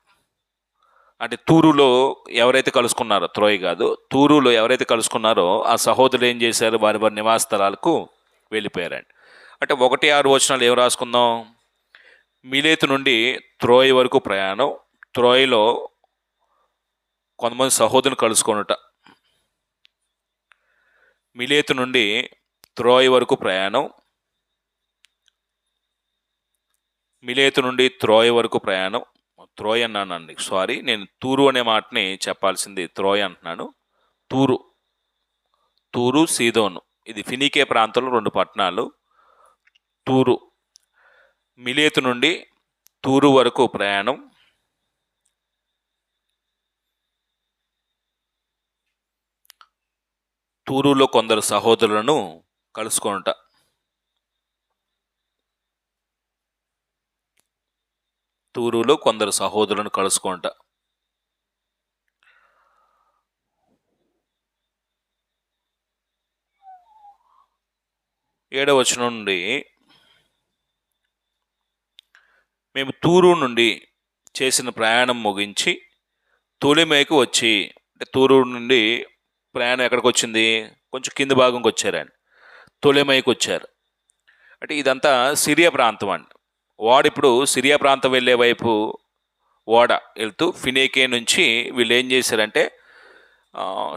అంటే తూరులో ఎవరైతే కలుసుకున్నారో, త్రోయ్ కాదు, తూరులో ఎవరైతే కలుసుకున్నారో ఆ సహోదరులు ఏం చేశారు? వారి వారి నివాస స్థలాలకు వెళ్ళిపోయారండి. అంటే 1-6 వచనాలు ఏం రాసుకుందాం? మిలేతు నుండి త్రోయ్ వరకు ప్రయాణం. త్రోయ్లో కొంతమంది సహోదరుని కలుసుకొనుట. మిలేతు నుండి త్రోయ్ వరకు ప్రయాణం. మిలేతు నుండి త్రోయ్ వరకు ప్రయాణం. త్రోయ్ అన్నానండి, సారీ, నేను తూరు అనే మాటని చెప్పాల్సింది, త్రోయ్ అంటున్నాను. తూరు సీదోను, ఇది ఫినీకే ప్రాంతంలో 2 పట్టణాలు. తూరు, మిలేతు నుండి తూరు వరకు ప్రయాణం. తూరులో కొందరు సహోదరులను కలుసుకొనుట. తూరులో కొందరు సహోదరులను కలుసుకొనుట. 7వ వచనం నుండి మేము తూరు నుండి చేసిన ప్రయాణం ముగించి తొలిమేకు వచ్చి, అంటే తూరు నుండి ప్రయాణం ఎక్కడికి వచ్చింది? కొంచెం కింది భాగంకి వచ్చారండి, తొలిమేకు వచ్చారు. అంటే ఇదంతా సిరియా ప్రాంతం అండి. వాడిప్పుడు సిరియా ప్రాంతం వెళ్ళే వైపు ఓడ వెళ్తూ ఫినేకే నుంచి వీళ్ళు ఏం చేశారంటే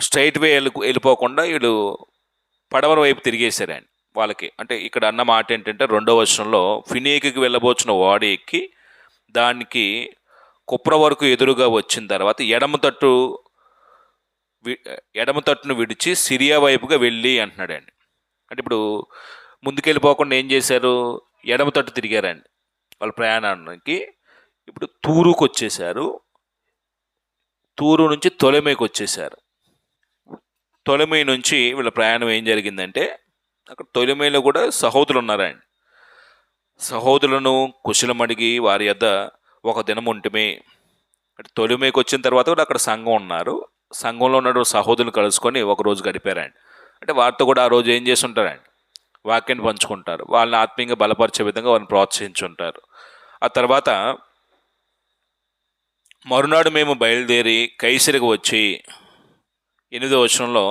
స్ట్రైట్ వే వెళ్ళిపోకుండా వీళ్ళు పడమర వైపు తిరిగేశారండి. వాళ్ళకి అంటే ఇక్కడ అన్న మాట ఏంటంటే 2వ వచనంలో ఫినేకికి వెళ్ళబోచిన ఓడ ఎక్కి దానికి కుప్ర వరకు ఎదురుగా వచ్చిన తర్వాత ఎడమ తట్టును విడిచి సిరియా వైపుగా వెళ్ళి అంటున్నాడండి. అంటే ఇప్పుడు ముందుకెళ్ళిపోకుండా ఏం చేశారు, ఎడమ తట్టు తిరిగారండి వాళ్ళ ప్రయాణానికి. ఇప్పుడు తూరుకు వచ్చేసారు, తూరు నుంచి తొలెమేకి వచ్చేసారు. తొలెమే నుంచి వీళ్ళ ప్రయాణం ఏం జరిగిందంటే, అక్కడ తొలెమేలో కూడా సహోదరులు ఉన్నారండి. సహోదరులను కుశలమడిగి వారి యొద్ద ఒక దినం ఉంటమే. అంటే తొలిమేకి వచ్చిన తర్వాత కూడా అక్కడ సంఘం ఉన్నారు. సంఘంలో ఉన్న సహోదరులు కలుసుకొని ఒకరోజు గడిపారండి. అంటే వారితో కూడా ఆ రోజు ఏం చేసి ఉంటారండి, వాక్యాన్ని పంచుకుంటారు. వాళ్ళని ఆత్మీయంగా బలపరిచే విధంగా వాళ్ళని ప్రోత్సహించుంటారు. ఆ తర్వాత మరునాడు మేము బయలుదేరి కైసరికి వచ్చి 8వ వచనంలో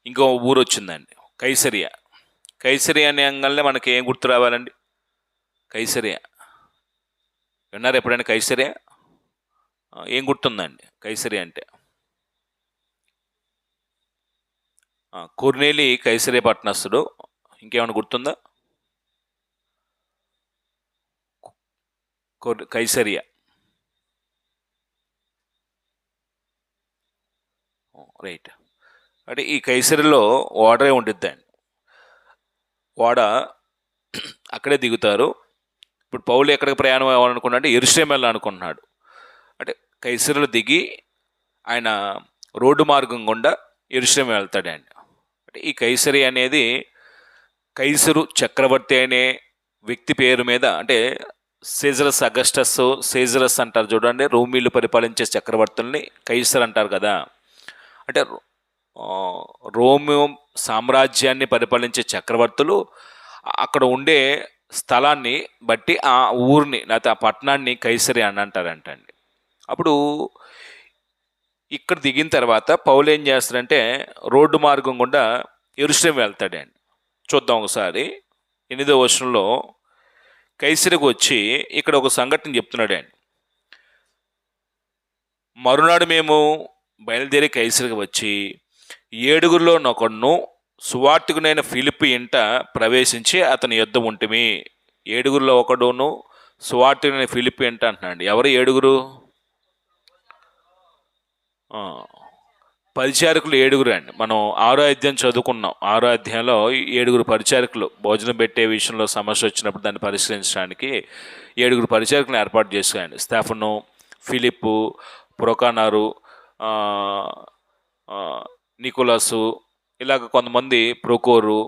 ఇంకో ఊరు వచ్చిందండి, కైసరియా. కైసరియా అనే అంగంలో మనకి ఏం గుర్తు రావాలండి? కైసరియా విన్నారు ఎప్పుడైనా? కైసరియా ఏం గుర్తుందండి కైసరియా అంటే? కొర్నేలి కైసరియా పట్టణస్థుడు. ఇంకేమైనా గుర్తుందా? కైసరియా రైట్. అంటే ఈ కైసరిలో ఓడరే ఉండిద్దండి. ఓడ అక్కడే దిగుతారు. ఇప్పుడు పౌలు ఎక్కడికి ప్రయాణం అవ్వాలనుకున్నా అంటే యెరూషలేము వెళ్ళాలనుకుంటున్నాడు. అంటే కైసరులో దిగి ఆయన రోడ్డు మార్గం గుండా యెరూషలేము వెళ్తాడండి. అంటే ఈ కైసరి అనేది కైసరు చక్రవర్తి అనే వ్యక్తి పేరు మీద, అంటే సీజరస్ అగస్టస్, సీజరస్ అంటారు చూడండి, రోమీలు పరిపాలించే చక్రవర్తుల్ని కైసర్ అంటారు కదా. అంటే రోము సామ్రాజ్యాన్ని పరిపాలించే చక్రవర్తులు అక్కడ ఉండే స్థలాన్ని బట్టి ఆ ఊరిని లేకపోతే ఆ పట్టణాన్ని కైసరి అని అంటారంటండి. అప్పుడు ఇక్కడ దిగిన తర్వాత పౌలు ఏం చేస్తాడంటే రోడ్డు మార్గం గుండా యెరూషలేము వెళ్తాడండి. చూద్దాం ఒకసారి. 8వ వచనంలో కైసరికి వచ్చి ఇక్కడ ఒక సంఘటన చెప్తున్నాడండి. మరునాడు మేము బయలుదేరి కైసరికి వచ్చి 7గురిలో నొకడును సువార్తికునైన ఫిలిప్పు ఇంట ప్రవేశించి అతని యుద్ధ ఉంటిమి. 7గురిలో ఒకడును సువార్తికునైన ఫిలిప్పు ఇంట అంటున్నాడు. ఎవరు 7గురు? పరిచారకులు 7గురు అండి. మనం 6వ అధ్యాయం చదువుకున్నాం. 6వ అధ్యాయంలో 7గురు పరిచారకులు భోజనం పెట్టే విషయంలో సమస్య వచ్చినప్పుడు దాన్ని పరిష్కరించడానికి 7గురు పరిచారకులను ఏర్పాటు చేసుకోండి. స్టెఫను, ఫిలిప్పు, ప్రొకానారు, నికోలసు, ఇలాగ కొంతమంది, ప్రొకోరు,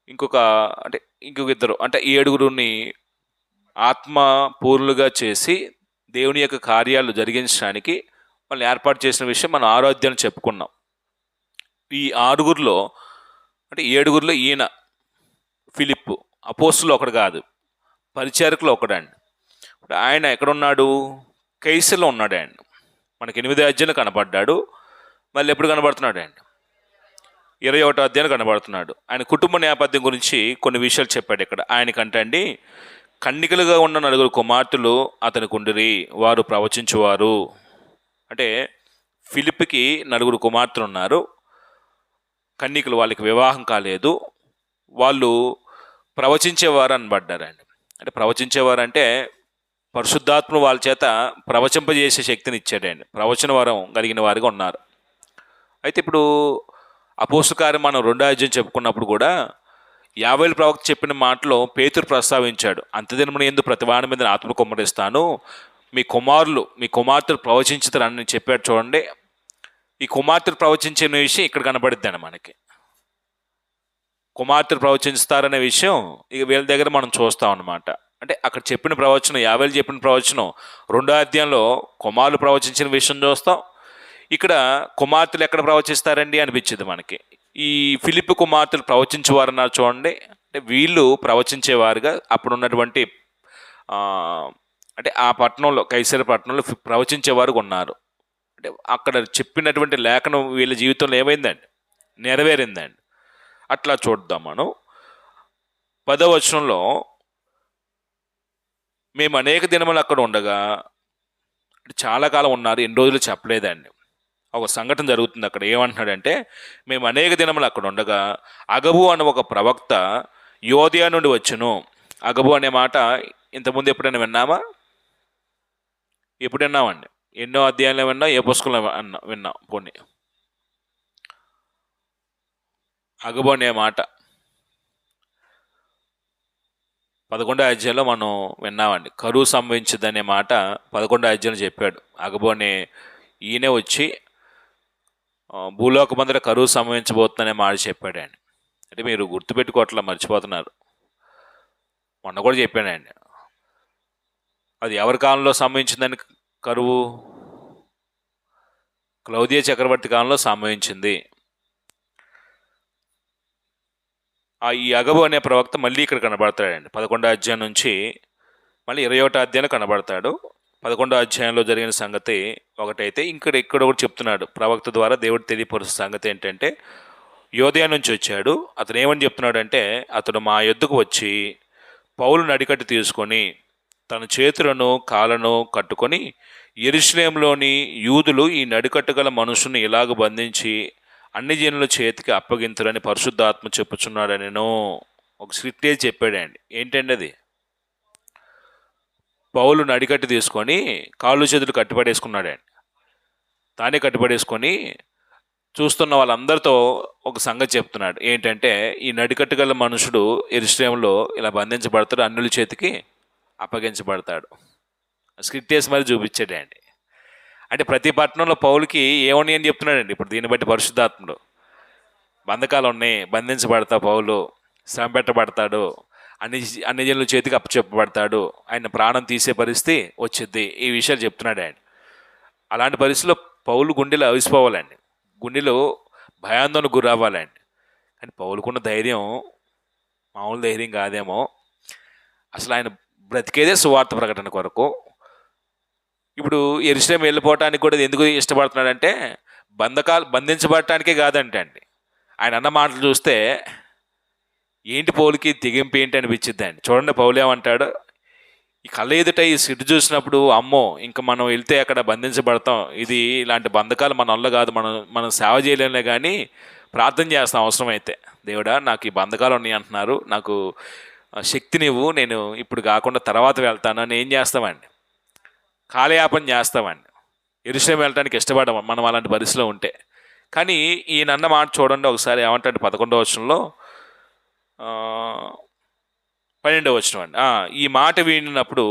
ఇంకొక ఇద్దరు, అంటే 7గురిని ఆత్మ పూర్లుగా చేసి దేవుని యొక్క కార్యాలు జరిగించడానికి వాళ్ళని ఏర్పాటు చేసిన విషయం మనం 6వ అధ్యాయం చెప్పుకున్నాం. ఈ 6గురిలో, అంటే 7గురిలో ఈయన ఫిలిప్పు అపోస్తులు ఒకడు కాదు, పరిచారకులు ఒకడండి. ఇప్పుడు ఆయన ఎక్కడున్నాడు? కైసర్లో ఉన్నాడండి. మనకి 8వ అధ్యాయంలో కనబడ్డాడు. మళ్ళీ ఎప్పుడు కనబడుతున్నాడు అండి? 21వ అధ్యాయంలో కనబడుతున్నాడు. ఆయన కుటుంబ నేపథ్యం గురించి కొన్ని విషయాలు చెప్పాడు ఇక్కడ. ఆయనకంటే అండి, కన్నికలుగా ఉన్న 4 కుమార్తెలు అతనికి ఉండిరి, వారు ప్రవచించువారు. అంటే ఫిలిప్కి 4 కుమార్తెలు ఉన్నారు, కన్నికలు, వాళ్ళకి వివాహం కాలేదు, వాళ్ళు ప్రవచించేవారు అనబడ్డారండి. అంటే ప్రవచించేవారు అంటే పరిశుద్ధాత్మ వాళ్ళ చేత ప్రవచింపజేసే శక్తిని ఇచ్చాడండి. ప్రవచన వరం కలిగిన వారిగా ఉన్నారు. అయితే ఇప్పుడు అపోస్తల కార్యం మనం 2వ అధ్యాయం చెప్పుకున్నప్పుడు కూడా యావేలు ప్రవక్త చెప్పిన మాటలో పేతురు ప్రస్తావించాడు. అంత్యదినమున యందు ప్రతివాని మీద ఆత్మ కుమ్మరిస్తాను, మీ కుమార్తెలు ప్రవచించుతారని చెప్పాడు చూడండి. ఈ కుమార్తెలు ప్రవచించిన విషయం ఇక్కడ కనబడిద్దాను మనకి. కుమార్తెలు ప్రవచిస్తారనే విషయం ఇక వీళ్ళ దగ్గర మనం చూస్తాం అన్నమాట. అంటే అక్కడ చెప్పిన ప్రవచనం, యావేలు చెప్పిన ప్రవచనం 2వ అధ్యాయంలో కుమారులు ప్రవచించిన విషయం చూస్తాం. ఇక్కడ కుమార్తెలు ఎక్కడ ప్రవచిస్తారండి అనిపించింది మనకి. ఈ ఫిలిప్పు కుమార్తెలు ప్రవచించేవారు అన్నారు చూడండి. అంటే వీళ్ళు ప్రవచించేవారుగా అప్పుడు ఉన్నటువంటి అంటే ఆ పట్టణంలో, కైసరి పట్టణంలో ప్రవచించేవారు ఉన్నారు. అంటే అక్కడ చెప్పినటువంటి లేఖనం వీళ్ళ జీవితంలో ఏమైందండి? నెరవేరిందండి. అట్లా చూద్దాం మనం. 10వ వచనంలో మేము అనేక దినములు అక్కడ ఉండగా, అంటే చాలా కాలం ఉన్నారు, ఎన్ని రోజులు చెప్పలేదండి. ఒక సంఘటన జరుగుతుంది అక్కడ. ఏమంటున్నాడంటే, మేము అనేక దినములు అక్కడ ఉండగా అగబు అనే ఒక ప్రవక్త యోధియా నుండి వచ్చును. అగబు అనే మాట ఇంతకుముందు ఎప్పుడైనా విన్నామా? ఎప్పుడు విన్నామండి? ఎన్నో అధ్యాయంలో విన్నా, ఏ పుస్తకంలో విన్నాం? పోనీ అగబు అనే మాట 11వ అధ్యాయంలో మనం విన్నామండి. కరువు సంభవించదనే మాట 11వ అధ్యాయంలో చెప్పాడు. అగబు అనే ఈయనే వచ్చి భూలోకమందర కరువు సంభవించబోతుందనే మాట చెప్పాడండి. అంటే మీరు గుర్తుపెట్టుకోవట్లా, మర్చిపోతున్నారు. మొన్న కూడా చెప్పానండి. అది ఎవరి కాలంలో సంభవించిందని కరువు? క్లౌదియ చక్రవర్తి కాలంలో సంభవించింది. ఈ అగబు అనే ప్రవక్త మళ్ళీ ఇక్కడ కనబడతాడండి. 11వ అధ్యాయం నుంచి మళ్ళీ 21వ అధ్యాయంలో కనబడతాడు. 11వ అధ్యాయంలో జరిగిన సంగతి ఒకటైతే, ఇక్కడ ఒకటి చెప్తున్నాడు ప్రవక్త ద్వారా దేవుడు తెలియపరుస్తున్న సంగతి ఏంటంటే, యోధియా నుంచి వచ్చాడు. అతను ఏమని చెప్తున్నాడంటే, అతడు మా యొద్దకు వచ్చి పౌలు నడికట్టు తీసుకొని తన చేతులను కాళ్ళను కట్టుకొని, యెరూషలేములోని యూదులు ఈ నడికట్టు గల మనుషుని ఇలాగ బంధించి అన్ని జనుల చేతికి అప్పగింతురని పరిశుద్ధాత్మ చెప్పుచున్నాడని ఒక స్క్రిప్టే చెప్పాడండి. ఏంటండి అది? పౌలు నడికట్టు తీసుకొని కాళ్ళు చేతులు కట్టుబడేసుకున్నాడండి. తానే కట్టుబడేసుకొని చూస్తున్న వాళ్ళందరితో ఒక సంగతి చెప్తున్నాడు. ఏంటంటే, ఈ నడికట్టు గల మనుషుడు యెరూషలేములో ఇలా బంధించబడతాడు, అన్యుల చేతికి అప్పగించబడతాడు. స్క్రిప్ట్ వేసి మరి చూపించాడండి. అంటే ప్రతి పట్టణంలో పౌలుకి ఏమని అని చెప్తున్నాడండి. ఇప్పుడు దీన్ని బట్టి పరిశుద్ధాత్ముడు, బంధకాలు ఉన్నాయి, బంధించబడతా పౌలు, శ్రమ పెట్టబడతాడు, అన్ని జనుల చేతికి అప్పచెప్పబడతాడు, ఆయన ప్రాణం తీసే పరిస్థితి వచ్చింది, ఈ విషయాలు చెప్తున్నాడు ఆయన. అలాంటి పరిస్థితిలో పౌలు గుండెలు అవిసిపోవాలండి, గుండెలో భయాందోళన గురవ్వాలండి. కానీ పౌలుకున్న ధైర్యం మామూలు ధైర్యం కాదేమో. అసలు ఆయన బ్రతికేదే సువార్త ప్రకటన కొరకు. ఇప్పుడు యెరూషలేము వెళ్ళిపోవటానికి కూడా ఎందుకు ఇష్టపడుతున్నాడంటే, బంధించబడటానికే కాదంటే అండి. ఆయన అన్న మాటలు చూస్తే ఏంటి పౌలుకి తెగింపు ఏంటి అనిపించిద్దండి. చూడండి పౌలు ఏమంటాడు, ఈ కళ్ళ ఎదుట ఈ సిట్టు చూసినప్పుడు, అమ్మో ఇంకా మనం వెళ్తే అక్కడ బంధించబడతాం, ఇది ఇలాంటి బంధకాలు మన వల్ల కాదు, మనం సేవ చేయలేమే, కానీ ప్రార్థన చేస్తాం అవసరమైతే. దేవుడా నాకు ఈ బంధకాలు ఉన్నాయి అంటున్నారు, నాకు శక్తినివ్వు, నేను ఇప్పుడు కాకుండా తర్వాత వెళ్తాను అని ఏం చేస్తామండి? కాలయాపన చేస్తామండి. యెరూషలేము వెళ్ళటానికి ఇష్టపడము మనం అలాంటి పరిస్థితిలో ఉంటే. కానీ ఈయన అన్న మాట చూడండి ఒకసారి. ఏమంటాడు 11వ వచనంలో, 12వ వచనం అండి. ఈ మాట వినినప్పుడు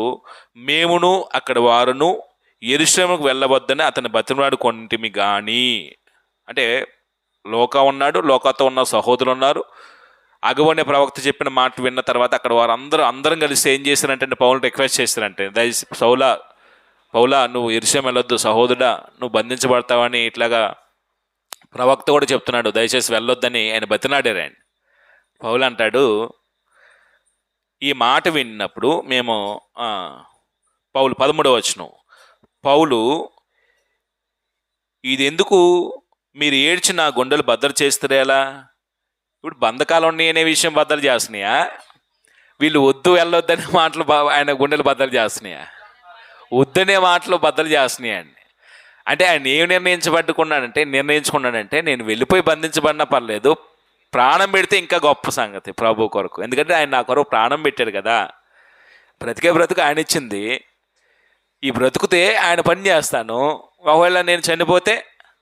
మేమును అక్కడ వారును యెరూషలేముకు వెళ్ళవద్దని అతని బతిమలాడుకొంటిమి గాని, అంటే లోకా ఉన్నాడు, లోకాతో ఉన్న సహోదరులు ఉన్నారు. అగబు అనే ప్రవక్త చెప్పిన మాట విన్న తర్వాత అక్కడ అందరం కలిసి ఏం చేశారంటే, పౌలు రిక్వెస్ట్ చేశారంటే, పౌలా నువ్వు యెరూషలేము వెళ్ళొద్దు, సహోదరుడా నువ్వు బంధించబడతావని ఇట్లాగా ప్రవక్త కూడా చెప్తున్నాడు, దయచేసి వెళ్ళొద్దని ఆయన బతినాడారు. ఆయన పౌలు అంటాడు, ఈ మాట విన్నప్పుడు మేము పౌలు 13వ వచనం, పౌలు ఇది ఎందుకు మీరు ఏడ్చి నా గుండెలు బద్దలు చేస్తారే ఎలా? ఇప్పుడు బంధకాలు ఉన్నాయి అనే విషయం బద్దలు చేస్తున్నాయా? వీళ్ళు వద్దు వెళ్ళొద్దనే మాటలు ఆయన గుండెలు బద్దలు చేస్తున్నాయా? వద్దనే మాటలు బద్దలు చేస్తున్నాయండి. అంటే ఆయన ఏం నిర్ణయించుకున్నాడంటే, నేను వెళ్ళిపోయి బంధించబడినా పర్లేదు, ప్రాణం పెడితే ఇంకా గొప్ప సంగతి ప్రభు కొరకు. ఎందుకంటే ఆయన నా కొరకు ప్రాణం పెట్టాడు కదా. బ్రతుకు ఆయన ఇచ్చింది, ఈ బ్రతుకుతే ఆయన పని చేస్తాను. ఒకవేళ నేను చనిపోతే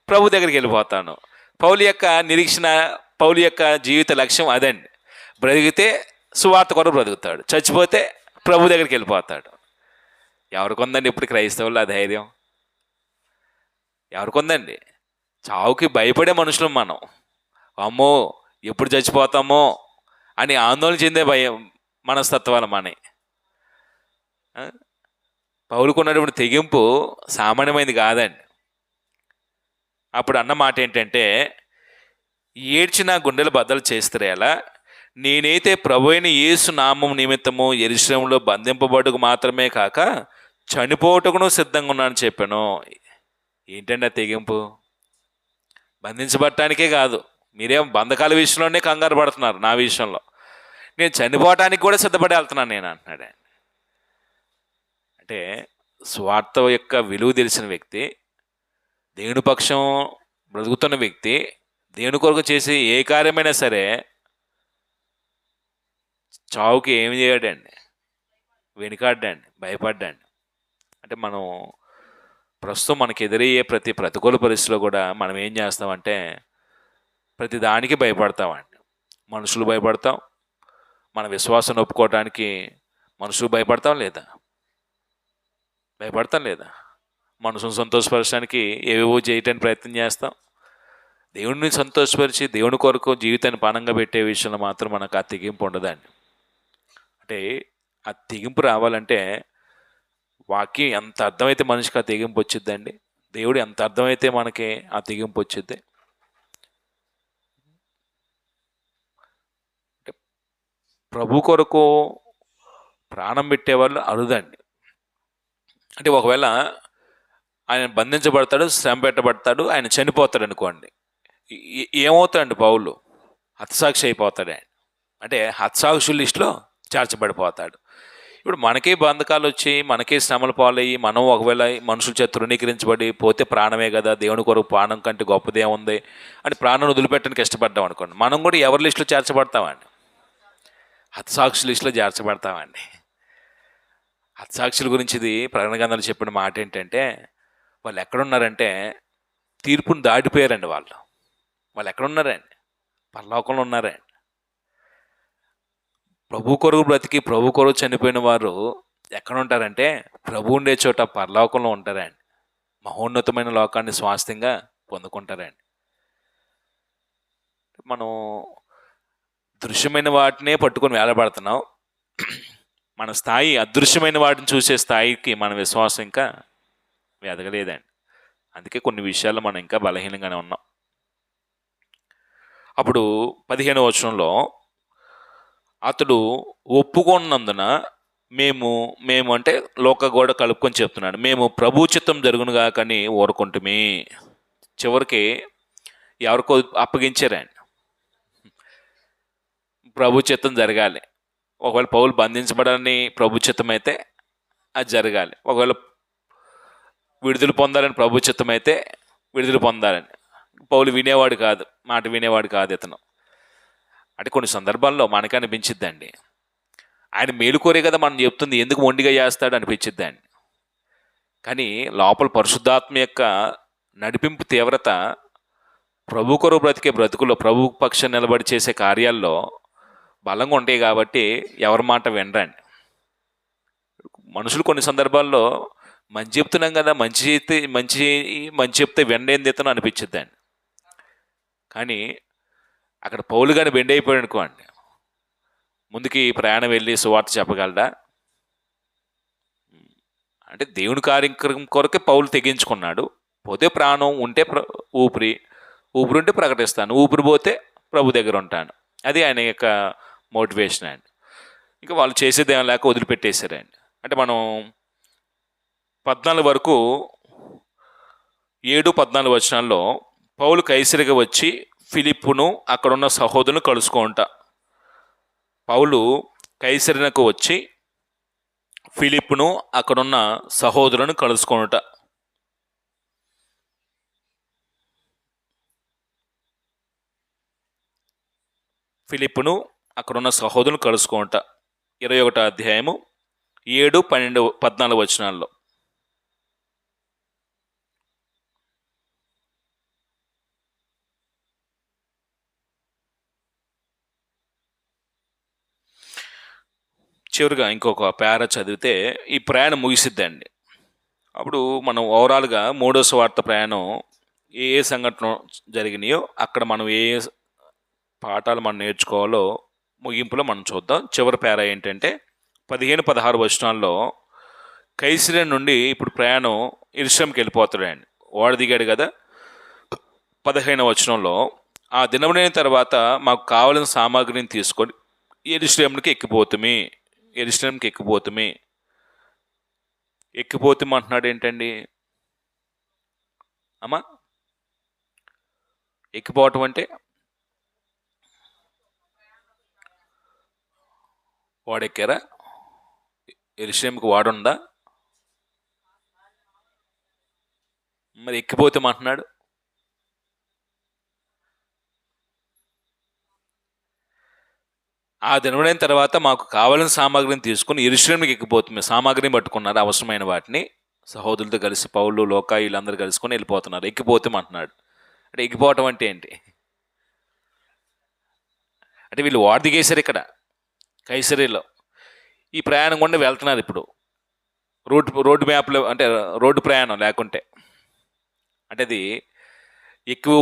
ప్రభు దగ్గరికి వెళ్ళిపోతాను. పౌలు యొక్క నిరీక్షణ, పౌలు యొక్క జీవిత లక్ష్యం అదండి. బ్రతికితే సువార్త కొరకు బ్రతుకుతాడు, చచ్చిపోతే ప్రభు దగ్గరికి వెళ్ళిపోతాడు. ఎవరికొందండి ఇప్పుడు క్రైస్తవులు ఆ ధైర్యం? ఎవరికొందండి? చావుకి భయపడే మనుషులం మనం. అమ్మో ఎప్పుడు చచ్చిపోతామో అని ఆందోళన చెందే భయం మనస్తత్వాలు మనవి. పౌలుకున్నటువంటి తెగింపు సామాన్యమైనది కాదండి. అప్పుడు అన్న మాట ఏంటంటే, ఏడ్చిన గుండెలు బద్దలు చేస్తారు ఎలా? నేనైతే ప్రభు అయిన యేసు నామం నిమిత్తము యెరూషలేములో బంధింపబడుకు మాత్రమే కాక చనిపోవటకును సిద్ధంగా ఉన్నానని చెప్పాను. ఏంటండి ఆ తెగింపు? బంధించబడటానికే కాదు, మీరేం బంధకాల విషయంలోనే కంగారు పడుతున్నారు. నా విషయంలో నేను చనిపోవటానికి కూడా సిద్ధపడి వెళ్తున్నాను నేను అంటున్నాడు ఆయన. అంటే స్వార్థ యొక్క విలువ తెలిసిన వ్యక్తి, దేవుని పక్షం బ్రతుకుతున్న వ్యక్తి, దేవుని కొరకు చేసి ఏ కార్యమైనా సరే చావుకి ఏమి చేయడండి, వెనుకాడ్డండి, భయపడ్డండి. అంటే మనం ప్రస్తుతం మనకు ఎదురయ్యే ప్రతి ప్రతికూల పరిస్థితిలో కూడా మనం ఏం చేస్తామంటే ప్రతి దానికి భయపడతామండి. మనుషులు భయపడతాం, మన విశ్వాసాన్ని ఒప్పుకోవడానికి మనుషులు భయపడతాం లేదా? భయపడతాం లేదా? మనసును సంతోషపరచడానికి ఏవేవో చేయటానికి ప్రయత్నం చేస్తాం. దేవుడిని సంతోషపరిచి దేవుని కొరకు జీవితాన్ని పణంగా పెట్టే విషయంలో మాత్రం మనకు ఆ తెగింపు ఉండదండి. అంటే ఆ తెగింపు రావాలంటే వాక్యం ఎంత అర్థమైతే మనిషికి ఆ తెగింపు వచ్చిద్దండి, దేవుడు ఎంత అర్థమైతే మనకి ఆ తెగింపు వచ్చిద్ది. అంటే ప్రభు కొరకు ప్రాణం పెట్టేవాళ్ళు అరుదండి. అంటే ఒకవేళ ఆయన బంధించబడతాడు, శ్రమ పెట్టబడతాడు, ఆయన చనిపోతాడు అనుకోండి, ఏమవుతాడండి? పౌలు హతసాక్షి అయిపోతాడు ఆయన. అంటే హతసాక్షుల లిస్టులో చేర్చబడిపోతాడు. ఇప్పుడు మనకే బంధకాలు వచ్చి మనకే శ్రమలు పాలయ్యి మనం ఒకవేళ మనుషుల చేత తృణీకరించబడి పోతే ప్రాణమే కదా, దేవుని కొరకు ప్రాణం కంటే గొప్పదే ఉంది అని ప్రాణం వదిలిపెట్టడానికి ఇష్టపడ్డాం అనుకోండి, మనం కూడా ఎవరి లిస్టులో చేర్చబడతామండి? హతసాక్షుల లిస్టులో చేర్చబడతామండి. హతసాక్షుల గురించి ఇది ప్రకటన గ్రంథంలో చెప్పిన మాట ఏంటంటే, వాళ్ళు ఎక్కడున్నారంటే తీర్పుని దాటిపోయారండి. వాళ్ళు ఎక్కడున్నారండి? పరలోకంలో ఉన్నారండి. ప్రభు కొరకు బ్రతికి ప్రభు కొరకు చనిపోయిన వారు ఎక్కడ ఉంటారంటే ప్రభు ఉండే చోట పరలోకంలో ఉంటారండి. మహోన్నతమైన లోకాన్ని స్వాస్థ్యంగా పొందుకుంటారండి. మనం దృశ్యమైన వాటినే పట్టుకొని వేలపడుతున్నాం. మన స్థాయి అదృశ్యమైన వాటిని చూసే స్థాయికి మన విశ్వాసం ఇంకా ఎదగలేదండి. అందుకే కొన్ని విషయాల్లో మనం ఇంకా బలహీనంగానే ఉన్నాం. అప్పుడు 15వ వచనంలో అతడు ఒప్పుకున్నందున మేము అంటే లోక గోడ కలుపుకొని చెప్తున్నాడు, మేము ప్రభు చిత్తం జరుగునుగా కానీ ఊరుకుంటుమి. చివరికి ఎవరికో అప్పగించారండి, ప్రభు చిత్తం జరగాలి. ఒకవేళ పౌలు బంధించబడాలని ప్రభు చిత్తం అయితే అది జరగాలి, ఒకవేళ విడుదల పొందాలని ప్రభు చిత్తం అయితే విడుదల పొందాలని. పౌలు వినేవాడు కాదు, మాట వినేవాడు కాదు ఇతను. అంటే కొన్ని సందర్భాల్లో మనకి అనిపించిద్దండి, ఆయన మేలుకోరే కదా మనం చెప్తుంది, ఎందుకు మొండిగా చేస్తాడు అనిపించిద్దండి. కానీ లోపల పరిశుద్ధాత్మ యొక్క నడిపింపు తీవ్రత ప్రభు కొరకు బ్రతికే బ్రతుకుల్లో ప్రభు పక్షం నిలబడి చేసే కార్యాల్లో బలంగా ఉంటాయి కాబట్టి ఎవరి మాట వినరండి. మనుషులు కొన్ని సందర్భాల్లో మంచి చెప్తున్నాం కదా, మంచి చెప్తే వెండేంది ఇతను అనిపించిద్దండి. కానీ అక్కడ పౌలు కానీ బెండ్ అయిపోయాడు అనుకోండి, ముందుకి ప్రయాణం వెళ్ళి సువార్త చెప్పగలడా? అంటే దేవుని కార్యక్రమం కొరకే పౌలు తెగించుకున్నాడు. పోతే ప్రాణం ఉంటే ఊపిరి ఉంటే ప్రకటిస్తాను, ఊపిరి పోతే ప్రభు దగ్గర ఉంటాను. అది ఆయన యొక్క మోటివేషన్ అండి. ఇంకా వాళ్ళు చేసేది ఏం లేక వదిలిపెట్టేశారండి. అంటే మనం 14 వరకు 7-14 వచనాల్లో పౌలు కైసరిగా వచ్చి ఫిలిప్పును అక్కడున్న సహోదరులను కలుసుకుంటా. పౌలు కైసరినకు వచ్చి ఫిలిప్పును అక్కడున్న సహోదరులను కలుసుకొనుట. ఫిలిప్పును అక్కడున్న సహోదరులను కలుసుకొనుట 21వ అధ్యాయము 7, 12, 14 వచనాల్లో. చివరిగా ఇంకొక పేర చదివితే ఈ ప్రయాణం ముగిసిద్దండి. అప్పుడు మనం ఓవరాల్గా 3వ సువార్త ప్రయాణం ఏ సంఘటన జరిగినాయో అక్కడ మనం ఏ పాఠాలు మనం నేర్చుకోవాలో ముగింపులో మనం చూద్దాం. చివరి పేర ఏంటంటే 15-16 వచనాల్లో కైసరియా నుండి ఇప్పుడు ప్రయాణం యెరూషలేముకి వెళ్ళిపోతాడండి. ఓడ దిగాడు కదా. 15వ వచనంలో ఆ దినమునైన తర్వాత మాకు కావలసిన సామాగ్రిని తీసుకొని యెరూషలేముకి ఎక్కిపోతుమి అంటున్నాడు ఏంటండి అమ్మా? ఎక్కిపోవటం అంటే వాడెక్కారా? యెరూషలేముకి వాడుందా? మరి ఎక్కిపోతామంటున్నాడు. ఆ దినములైన తర్వాత మాకు కావాలని సామాగ్రిని తీసుకుని యెరూషలేముకి ఎక్కిపోతుంది. సామాగ్రిని పట్టుకున్నారు, అవసరమైన వాటిని సహోదరులతో కలిసి పౌలు, లోకా వీళ్ళందరూ కలుసుకొని వెళ్ళిపోతున్నారు. ఎక్కిపోతామంటున్నాడు. అంటే ఎక్కిపోవటం అంటే ఏంటి? అంటే వీళ్ళు వాడు దిగేశారు ఇక్కడ కైసరీలో. ఈ ప్రయాణం కూడా వెళ్తున్నారు ఇప్పుడు రోడ్డు మ్యాప్లో, అంటే రోడ్డు ప్రయాణం లేకుంటే. అంటే అది ఎక్కువ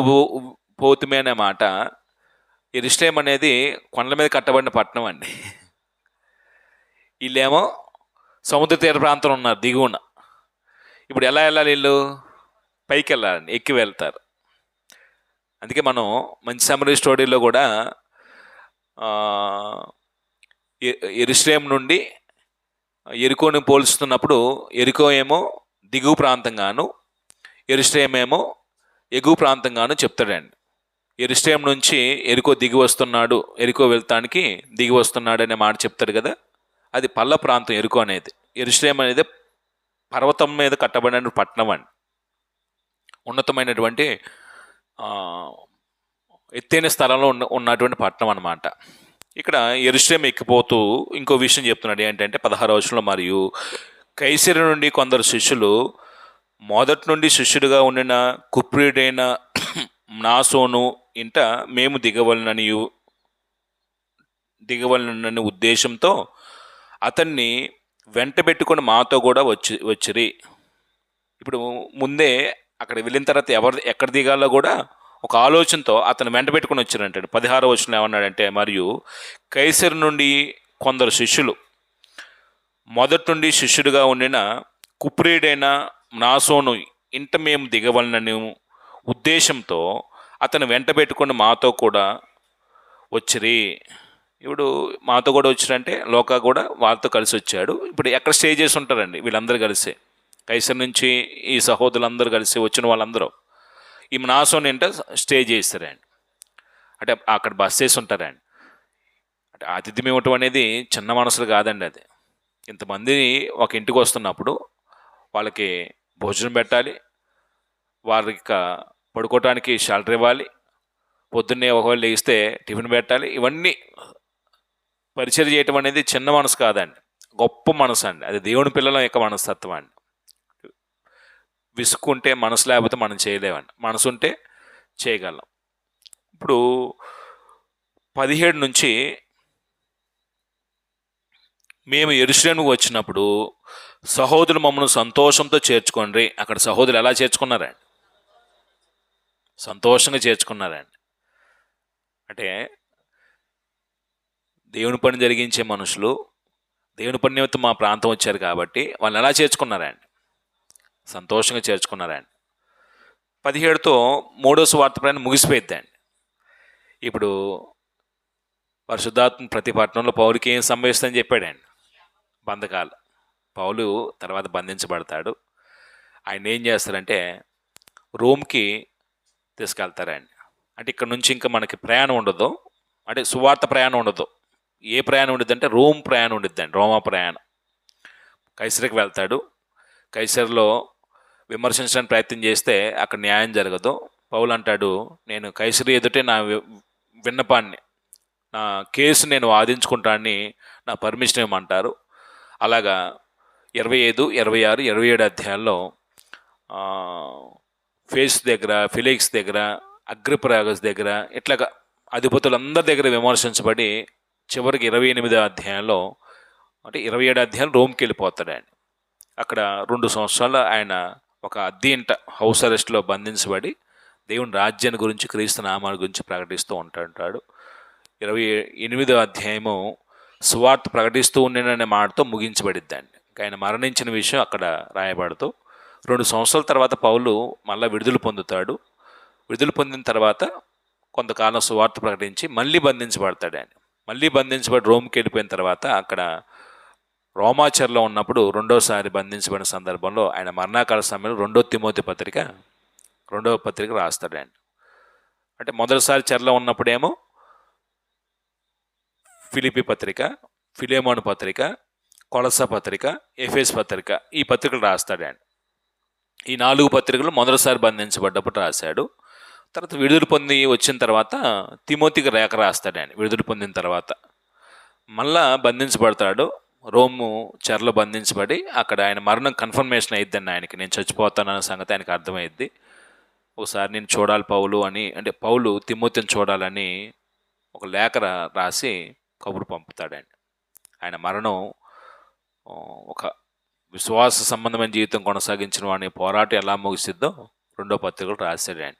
పోతుమే అనే మాట. యెరూషలేము అనేది కొండల మీద కట్టబడిన పట్టణం అండి. వీళ్ళేమో సముద్ర తీర ప్రాంతంలో ఉన్నారు దిగువన. ఇప్పుడు ఎలా వెళ్ళాలి? వీళ్ళు పైకి వెళ్ళాలండి, ఎక్కి వెళ్తారు. అందుకే మనం మంచి సమరీ స్టోరీలో కూడా యెరూషలేము నుండి ఎరికోని పోల్చుతున్నప్పుడు ఎరికో ఏమో దిగువ ప్రాంతంగాను, యెరూషలేము ఏమో ఎగువ ప్రాంతంగాను చెప్తాడండి. యెరూషలేము నుంచి ఎరికో దిగి వస్తున్నాడు, ఎరికో వెళ్తానికి దిగి వస్తున్నాడు అనే మాట చెప్తాడు కదా. అది పల్ల ప్రాంతం ఎరికో అనేది. యెరూషలేము అనేది పర్వతం మీద కట్టబడిన పట్టణం అండి. ఉన్నతమైనటువంటి ఎత్తైన స్థలంలో ఉన్నటువంటి పట్టణం అన్నమాట. ఇక్కడ యెరూషలేము ఎక్కిపోతూ ఇంకో విషయం చెప్తున్నాడు. ఏంటంటే 16వ వచనంలో, మరియు కైసరు నుండి కొందరు శిష్యులు మొదటి నుండి శిష్యుడిగా ఉండిన కుప్రీడైన నాసోను ఇంట మేము దిగవలనని ఉద్దేశంతో అతన్ని వెంట పెట్టుకొని మాతో కూడా వచ్చిరి. ఇప్పుడు ముందే అక్కడ వెళ్ళిన తర్వాత ఎక్కడ దిగాలో కూడా ఒక ఆలోచనతో అతను వెంట పెట్టుకుని వచ్చారంటాడు. 16వ వచనం ఏమన్నాడంటే, మరియు కైసరు నుండి కొందరు శిష్యులు మొదటి నుండి శిష్యుడిగా ఉండిన కుప్రీడైన నాసోను ఇంట మేము దిగవలనని ఉద్దేశంతో అతను వెంట పెట్టుకుని మాతో కూడా వచ్చిరి. ఇప్పుడు మాతో కూడా వచ్చారంటే లోకా కూడా వాళ్ళతో కలిసి వచ్చాడు. ఇప్పుడు ఎక్కడ స్టే చేసి ఉంటారండి వీళ్ళందరూ కలిసి? కైసర్ నుంచి ఈ సహోదరులందరూ కలిసి వచ్చిన వాళ్ళందరూ ఈ నాసోను ఇంట స్టే చేస్తారండి. అంటే అక్కడ బస్ చేసి ఉంటారండి. అంటే ఆతిథ్యం ఇవ్వటం అనేది చిన్న మనసులు కాదండి. అది ఇంతమంది ఒక ఇంటికి వస్తున్నప్పుడు వాళ్ళకి భోజనం పెట్టాలి, వారికి పడుకోవటానికి షెల్టర్ ఇవ్వాలి, పొద్దున్నే ఒకవేళ లేస్తే టిఫిన్ పెట్టాలి. ఇవన్నీ పరిచయం చేయటం అనేది చిన్న మనసు కాదండి, గొప్ప మనసు అండి. అది దేవుని పిల్లల యొక్క మనస్తత్వం అండి. విసుక్కుంటే మనసు లేకపోతే మనం చేయలేమండి, మనసు ఉంటే చేయగలం. ఇప్పుడు 17 నుంచి మేము యెరూషలేముకు వచ్చినప్పుడు సహోదరులు మమ్మల్ని సంతోషంతో చేర్చుకోండి. అక్కడ సహోదరులు ఎలా చేర్చుకున్నారండి? సంతోషంగా చేర్చుకున్నారండి. అంటే దేవుని పని జరిగించే మనుషులు దేవుని పని నిమిత్తం మా ప్రాంతం వచ్చారు కాబట్టి వాళ్ళని ఎలా చేర్చుకున్నారండి? సంతోషంగా చేర్చుకున్నారండి. 17తో 3వ సువార్త ప్రయాణం ముగిసిపోయిద్దండి. ఇప్పుడు పరిశుద్ధాత్మ ప్రతి పట్టణంలో పౌలుకి ఏం సంభవిస్తుందని చెప్పాడండి? బంధకాలు. పౌలు తర్వాత బంధించబడతాడు. ఆయన ఏం చేస్తారంటే రోమ్కి తీసుకెళ్తారండి. అంటే ఇక్కడ నుంచి ఇంకా మనకి ప్రయాణం ఉండదు, అంటే సువార్త ప్రయాణం ఉండదు. ఏ ప్రయాణం ఉండిద్ది అంటే రోమ్ ప్రయాణం ఉండిద్దండి, రోమా ప్రయాణం. కైసరికి వెళ్తాడు. కైసర్లో విమర్శించడానికి ప్రయత్నం చేస్తే అక్కడ న్యాయం జరగదు. పౌలు అంటాడు, నేను కైసరి ఎదుటే నా విన్నపాన్ని, నా కేసు నేను వాదించుకుంటానని నా పర్మిషన్ ఇవ్వమంటారు. అలాగా 25, 26, 27 అధ్యాయాల్లో ఫేస్ దగ్గర, ఫిలిక్స్ దగ్గర, అగ్రిపరాగస్ దగ్గర, ఇట్లాగా అధిపతులందరి దగ్గర విమర్శించబడి చివరికి 28వ అధ్యాయంలో, అంటే 27 అధ్యాయం రోమ్కి వెళ్ళిపోతాడు ఆయన. అక్కడ 2 సంవత్సరాలు ఆయన ఒక అద్దె ఇంట హౌస్ అరెస్ట్లో బంధించబడి దేవుని రాజ్యాన్ని గురించి, క్రీస్తు నామాల గురించి ప్రకటిస్తూ ఉంటాడు. 28వ అధ్యాయము సువార్త ప్రకటిస్తూ ఉండేననే మాటతో ముగించబడిద్దండి. ఆయన మరణించిన విషయం అక్కడ రాయబడుతూ 2 సంవత్సరాల తర్వాత పౌలు మళ్ళీ విడుదల పొందుతాడు. విడుదల పొందిన తర్వాత కొంతకాలం సువార్త ప్రకటించి మళ్ళీ బంధించబడతాడు ఆయన. మళ్ళీ బంధించబడి రోమ్కి వెళ్ళిపోయిన తర్వాత అక్కడ రోమాచర్లో ఉన్నప్పుడు రెండోసారి బంధించబడిన సందర్భంలో ఆయన మరణాకాల సమయంలో 2వ తిమోతి పత్రిక, 2వ పత్రిక రాస్తాడు ఆయన. అంటే మొదటిసారి చెరలో ఉన్నప్పుడేమో ఫిలిప్పీ పత్రిక, ఫిలెమోను పత్రిక, కొలస పత్రిక, ఎఫెసు పత్రిక, ఈ పత్రికలు రాస్తాడు ఆయన. ఈ 4 పత్రికలు మొదటిసారి బంధించబడ్డప్పుడు రాశాడు. తర్వాత విడుదల పొంది వచ్చిన తర్వాత తిమోతికి లేఖ రాస్తాడు ఆయన విడుదల పొందిన తర్వాత. మళ్ళా బంధించబడతాడు. రోము చెరలో బంధించబడి అక్కడ ఆయన మరణం కన్ఫర్మేషన్ అయిద్దండి ఆయనకి. నేను చచ్చిపోతానన్న సంగతి ఆయనకు అర్థమైద్ది. ఒకసారి నేను చూడాలి పౌలు అని, అంటే పౌలు తిమోతిని చూడాలని ఒక లేఖ రాసి కబురు పంపుతాడు ఆయన. ఆయన మరణం ఒక విశ్వాస సంబంధమైన జీవితం కొనసాగించిన వాడిని పోరాటం ఎలా ముగిసిద్దో 2వ పత్రికలు రాశాడు ఆయన.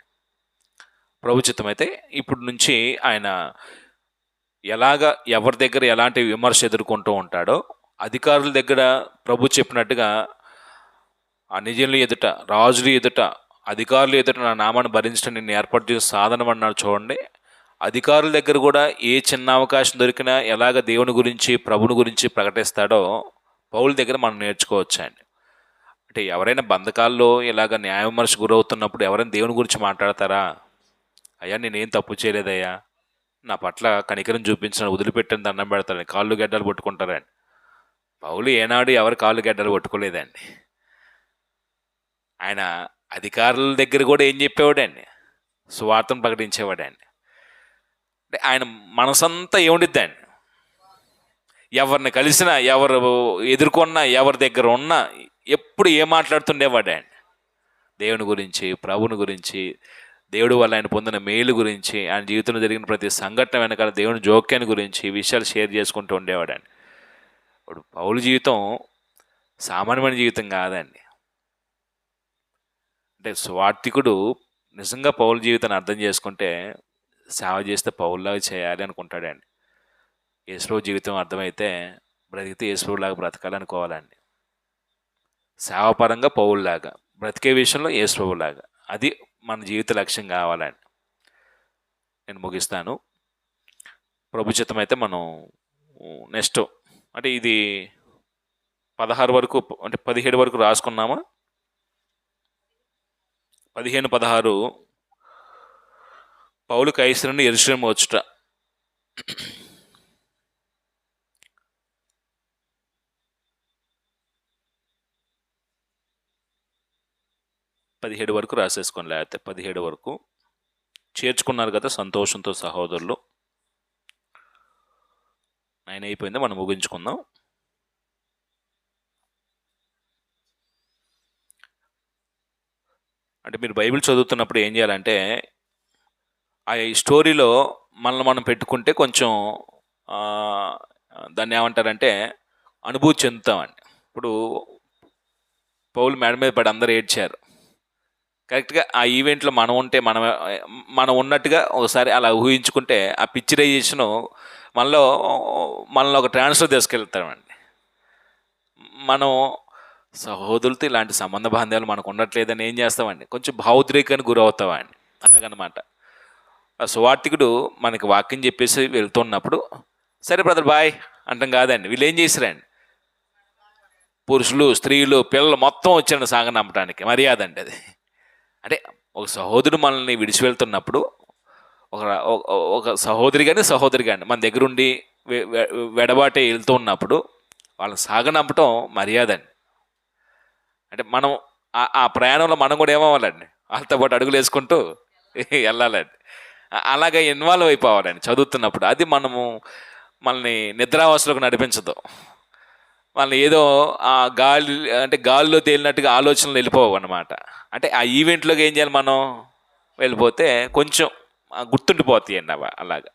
ప్రభుచిత్తం అయితే ఇప్పుడు నుంచి ఆయన ఎలాగ ఎవరి దగ్గర ఎలాంటి విమర్శ ఎదుర్కొంటూ ఉంటాడో, అధికారుల దగ్గర ప్రభు చెప్పినట్టుగా ఆ నిజంలో ఎదుట, రాజులు ఎదుట, అధికారులు ఎదుట నా నామాన్ని భరించడం నేను ఏర్పాటు చేసిన సాధనం అన్నాడు చూడండి. అధికారుల దగ్గర కూడా ఏ చిన్న అవకాశం దొరికినా ఎలాగ దేవుని గురించి, ప్రభుని గురించి ప్రకటిస్తాడో పౌలు దగ్గర మనం నేర్చుకోవచ్చు అండి. అంటే ఎవరైనా బంధకాల్లో ఇలాగ న్యాయ విమర్శ గురవుతున్నప్పుడు ఎవరైనా దేవుని గురించి మాట్లాడతారా? అయ్యా నేనేం తప్పు చేయలేదయ్యా, నా పట్ల కనికరం చూపించిన వదిలిపెట్టని దండం పెడతారని కాళ్ళు గడ్డలు పట్టుకుంటారండి. పౌలు ఏనాడు ఎవరి కాళ్ళు గడ్డలు పట్టుకోలేదండి. ఆయన అధికారుల దగ్గర కూడా ఏం చెప్పేవాడండి? సువార్తను ప్రకటించేవాడండి. అంటే ఆయన మనసంతా ఏముండిద్దండి? ఎవరిని కలిసినా, ఎవరు ఎదుర్కొన్నా, ఎవరి దగ్గర ఉన్నా ఎప్పుడు ఏం మాట్లాడుతుండేవాడండి? దేవుని గురించి, ప్రభుని గురించి, దేవుడు వల్ల ఆయన పొందిన మేలు గురించి, ఆయన జీవితంలో జరిగిన ప్రతి సంఘటన వెనకాల దేవుని జోక్యాన్ని గురించి ఈ విషయాలు షేర్ చేసుకుంటూ ఉండేవాడండి. ఇప్పుడు పౌలు జీవితం సామాన్యమైన జీవితం కాదండి. అంటే స్వార్థికుడు నిజంగా పౌలు జీవితాన్ని అర్థం చేసుకుంటే సేవ చేస్తే పౌలులాగా చేయాలి అనుకుంటాడండి. యేసుప్రభు జీవితం అర్థమైతే బ్రతికితే యేసుప్రభులాగా బ్రతకాలనుకోవాలండి. సేవాపరంగా పౌలులాగా, బ్రతికే విషయంలో యేసుప్రభులాగా, అది మన జీవిత లక్ష్యం కావాలండి. నేను ముగిస్తాను. ప్రభుచిత్తం అయితే మనం నెక్స్ట్ అంటే ఇది 16 వరకు, అంటే 17 వరకు రాసుకున్నామా? 15, 16 పౌలు కైసరు నుండి యెరూషలేము వచ్చుట. 17 వరకు రాసేసుకోండి, లేకపోతే 17 వరకు చేర్చుకున్నారు కదా సంతోషంతో సహోదరులు. 9 అయిపోయింది, మనం ముగించుకుందాం. అంటే మీరు బైబిల్ చదువుతున్నప్పుడు ఏం చేయాలంటే ఆ స్టోరీలో మనల్ని మనం పెట్టుకుంటే కొంచెం దాన్ని ఏమంటారంటే అనుభూతి చెందుతామండి. ఇప్పుడు పౌలు మేడ మీద పడి అందరూ ఏడ్చారు. కరెక్ట్గా ఆ ఈవెంట్లో మనం ఉంటే మనం ఉన్నట్టుగా ఒకసారి అలా ఊహించుకుంటే ఆ పిక్చరైజేషను మనలో ఒక ట్రాన్స్ఫర్ తీసుకెళ్తామండి. మనం సహోదరులతో ఇలాంటి సంబంధ బాంధాలు మనకు ఉండట్లేదని ఏం చేస్తామండి, కొంచెం భావోద్రేకానికి గురవుతామండి. అలాగనమాట. ఆ సువార్తికుడు మనకి వాక్యం చెప్పేసి వెళ్తున్నప్పుడు సరే బ్రదర్ బాయ్ అంటాం కాదండి. వీళ్ళు ఏం చేశారండి? పురుషులు, స్త్రీలు, పిల్లలు మొత్తం వచ్చారండి సాగనంపడానికి. మర్యాద అండి అది. అంటే ఒక సహోదరుడు మనల్ని విడిచి వెళ్తున్నప్పుడు, ఒక సహోదరి కానీ మన దగ్గరుండి వెడబాటే వెళ్తూ ఉన్నప్పుడు వాళ్ళని సాగనంపటం మర్యాద అండి. అంటే మనం ఆ ప్రయాణంలో మనం కూడా ఏమవ్వాలండి, వాళ్ళతో పాటు అడుగులు వేసుకుంటూ వెళ్ళాలండి. అలాగే ఇన్వాల్వ్ అయిపోవాలండి చదువుతున్నప్పుడు. అది మనల్ని నిద్రావస్థలోకి నడిపించదు. వాళ్ళని ఏదో ఆ గాలిలో తేలినట్టుగా ఆలోచనలు వెళ్ళిపోవు అన్నమాట. అంటే ఆ ఈవెంట్లోకి ఏం చేయాలి, మనం వెళ్ళిపోతే కొంచెం గుర్తుండిపోతాయి అండి అలాగా.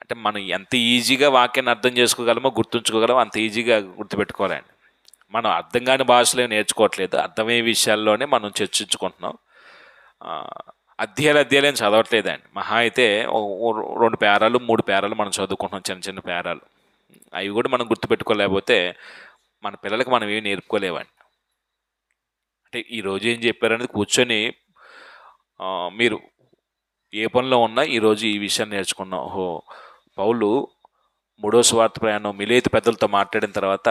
అంటే మనం ఎంత ఈజీగా వాక్యాన్ని అర్థం చేసుకోగలమో, గుర్తుంచుకోగలమో అంత ఈజీగా గుర్తుపెట్టుకోవాలండి. మనం అర్థం కాని భాషలో నేర్చుకోవట్లేదు, అర్థమయ్యే విషయాల్లోనే మనం చర్చించుకుంటున్నాం. అధ్యాయాలు చదవట్లేదండి. మహా అయితే 2 పేరాలు 3 పేరాలు మనం చదువుకుంటున్నాం, చిన్న చిన్న పేరాలు. అవి కూడా మనం గుర్తుపెట్టుకోలేకపోతే మన పిల్లలకి మనం ఏమి నేర్పుకోలేవండి. అంటే ఈరోజు ఏం చెప్పారనేది కూర్చొని మీరు ఏ పనిలో ఉన్నా ఈరోజు ఈ విషయాన్ని నేర్చుకున్నాం. ఓహో, పౌలు 3వ సువార్త ప్రయాణం మిలేతు పెద్దలతో మాట్లాడిన తర్వాత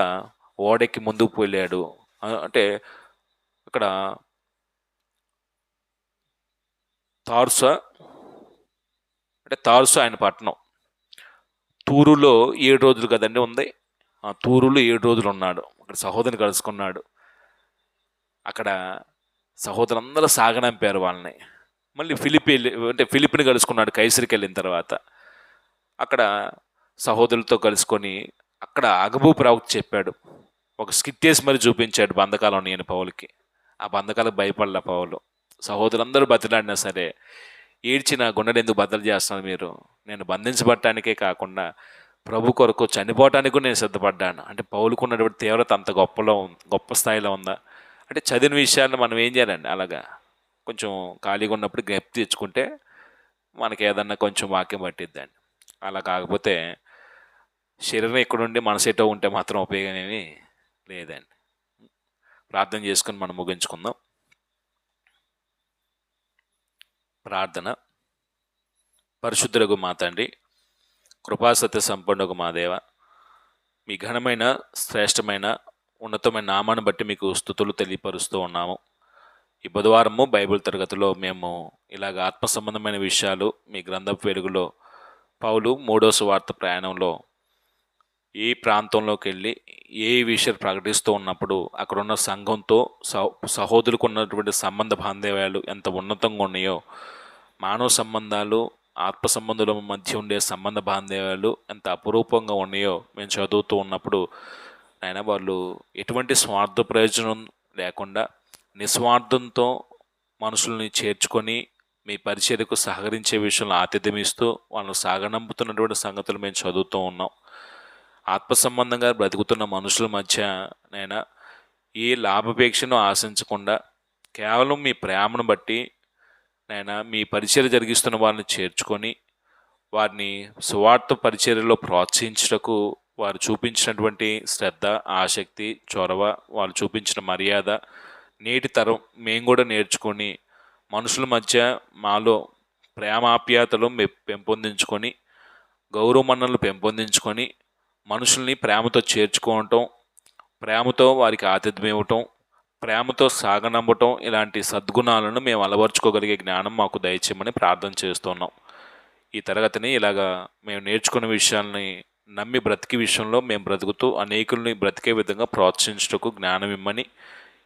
ఓడెక్కి ముందుకు వెళ్ళాడు. అంటే ఇక్కడ తార్సు ఆయన పట్టణం. తూరులో 7 రోజులు కదండి ఉంది. ఆ తూరులో 7 రోజులు ఉన్నాడు. అక్కడ సహోదరుని కలుసుకున్నాడు. అక్కడ సహోదరులందరూ సాగనంపారు వాళ్ళని. మళ్ళీ ఫిలిప్పిని కలుసుకున్నాడు కైసరికి వెళ్ళిన తర్వాత. అక్కడ సహోదరులతో కలుసుకొని అక్కడ అగబు ప్రవక్త చెప్పాడు. ఒక స్కిట్ వేసి మరి చూపించాడు బంధకాలం నేను పౌలుకి. ఆ బంధకాలకు భయపడలే పౌలు. సహోదరులందరూ బతిలాడినా సరే ఏడ్చి నా గుండెలు ఎందుకు బద్దలు చేస్తున్నారు మీరు, నేను బంధించబడటానికే కాకుండా ప్రభు కొరకు చనిపోవటానికి కూడా నేను సిద్ధపడ్డాను. అంటే పౌలుకున్నటువంటి తీవ్రత అంత గొప్ప స్థాయిలో ఉందా అంటే చదివిన విషయాలను మనం ఏం చేయాలండి, అలాగా కొంచెం ఖాళీగా ఉన్నప్పుడు జ్ఞప్తి తెచ్చుకుంటే మనకి ఏదన్నా కొంచెం వాక్యం పట్టిద్దండి. అలా కాకపోతే శరీరం ఎక్కడుండి మనసేటో ఉంటే మాత్రం ఉపయోగం ఏమీ లేదండి. ప్రార్థన చేసుకుని మనం ముగించుకుందాం. ప్రార్థన. పరిశుద్ధులకు మా తండ్రి, కృపాసత్య సంపన్నుకు మా దేవ, మీ ఘనమైన శ్రేష్టమైన ఉన్నతమైన నామాన్ని బట్టి మీకు స్తుతులు తెలియపరుస్తూ ఉన్నాము. ఈ బుధవారము బైబిల్ తరగతిలో మేము ఇలాగ ఆత్మ సంబంధమైన విషయాలు మీ గ్రంథపు వెలుగులో పౌలు 3వ సువార్త ప్రయాణంలో ఏ ప్రాంతంలోకి వెళ్ళి ఏ విషయాలు ప్రకటిస్తూ ఉన్నప్పుడు అక్కడున్న సంఘంతో సహోదరులకు ఉన్నటువంటి సంబంధ బాంధవ్యాలు ఎంత ఉన్నతంగా ఉన్నాయో, మానవ సంబంధాలు ఆత్మ సంబంధుల మధ్య ఉండే సంబంధ బాంధవ్యాలు ఎంత అపురూపంగా ఉన్నాయో మేము చదువుతూ ఉన్నప్పుడు ఆయన వాళ్ళు ఎటువంటి స్వార్థ ప్రయోజనం లేకుండా నిస్వార్థంతో మనుషుల్ని చేర్చుకొని మీ పరిచర్యకు సహకరించే విషయంలో ఆతిథ్యం ఇస్తూ వాళ్ళను సాగనంపుతున్నటువంటి సంగతులు మేము చదువుతూ ఉన్నాం. ఆత్మ సంబంధంగా బ్రతుకుతున్న మనుషుల మధ్య నైనా ఏ లాభాపేక్షను ఆశించకుండా కేవలం మీ ప్రేమను బట్టి నైనా మీ పరిచర్య జరిగిస్తున్న వారిని చేర్చుకొని వారిని సువార్త పరిచర్యలో ప్రోత్సహించుటకు వారు చూపించినటువంటి శ్రద్ధ, ఆసక్తి, చొరవ, వారు చూపించిన మర్యాద నేటి తరం మేము కూడా నేర్చుకొని మనుషుల మధ్య మాలో ప్రేమాప్యాతలు పెంపొందించుకొని గౌరవమన్నలు పెంపొందించుకొని మనుషుల్ని ప్రేమతో చేర్చుకోవటం, ప్రేమతో వారికి ఆతిథ్యం ఇవ్వటం, ప్రేమతో సాగనంపటం, ఇలాంటి సద్గుణాలను మేము అలవర్చుకోగలిగే జ్ఞానం మాకు దయచేయమని ప్రార్థన చేస్తున్నాం. ఈ తరగతిని ఇలాగా మేము నేర్చుకున్న విషయాల్ని నమ్మి బ్రతికే విషయంలో మేము బ్రతుకుతూ అనేకుల్ని బ్రతికే విధంగా ప్రోత్సహించటకు జ్ఞానం ఇమ్మని,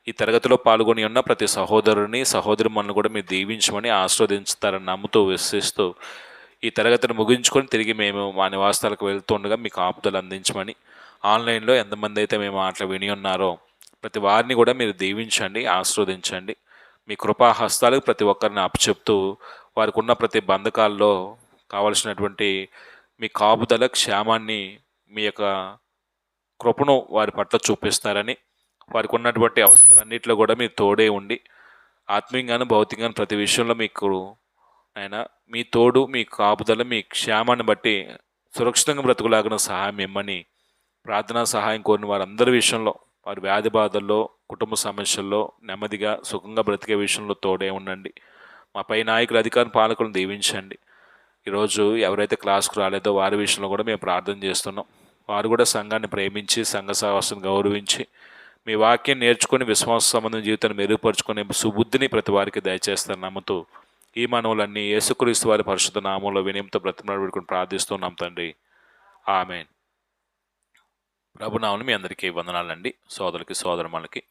ఈ తరగతిలో పాల్గొని ఉన్న ప్రతి సహోదరుని సహోదరులను కూడా మీరు దీవించమని ఆస్వాదించుతారని నమ్ముతూ విశ్వసిస్తూ ఈ తరగతిని ముగించుకొని తిరిగి మేము మా నివాసాలకు వెళ్తుండగా మీకు ఆపుదలు అందించమని, ఆన్లైన్లో ఎంతమంది అయితే మేము అట్లా విని ఉన్నారో ప్రతి వారిని కూడా మీరు దీవించండి, ఆస్వాదించండి. మీ కృపా హస్తాలకు ప్రతి ఒక్కరిని అప్పచెప్తూ వారికి ఉన్న ప్రతి బంధకాల్లో కావలసినటువంటి మీ కాపుదల క్షేమాన్ని మీ యొక్క కృపను వారి పట్ల చూపిస్తారని, వారికి ఉన్నటువంటి అవసరాలన్నింటిలో కూడా మీరు తోడే ఉండి ఆత్మీయంగాను భౌతికంగాను ప్రతి విషయంలో మీకు ఆయన మీ తోడు, మీ కాపుదల, మీ క్షేమాన్ని బట్టి సురక్షితంగా బ్రతుకులాగిన సహాయం ఇమ్మని ప్రార్థనా సహాయం కోరిన వారందరి విషయంలో, వారి వ్యాధి బాధల్లో, కుటుంబ సమస్యల్లో నెమ్మదిగా సుఖంగా బ్రతికే విషయంలో తోడే ఉండండి. మా పై నాయకులు, అధికార పాలకులను దీవించండి. ఈరోజు ఎవరైతే క్లాస్కు రాలేదో వారి విషయంలో కూడా మేము ప్రార్థన చేస్తున్నాం. వారు కూడా సంఘాన్ని ప్రేమించి సంఘ సహవాసాన్ని గౌరవించి మీ వాక్యం నేర్చుకుని విశ్వాస సంబంధం జీవితాన్ని మెరుగుపరుచుకునే సుబుద్ధిని ప్రతి వారికి దయచేస్తారని నమ్ముతూ ఈ మనవులన్నీ యేసుక్రీస్తు వారి పరిశుద్ధ నామంలో వినయంతో బ్రతిమలాడుకొని ప్రార్థిస్తున్నాం తండ్రి. ఆమేన్. ప్రభునామమున మీ అందరికీ వందనాలండి. సోదరులకి సోదరుమణులకి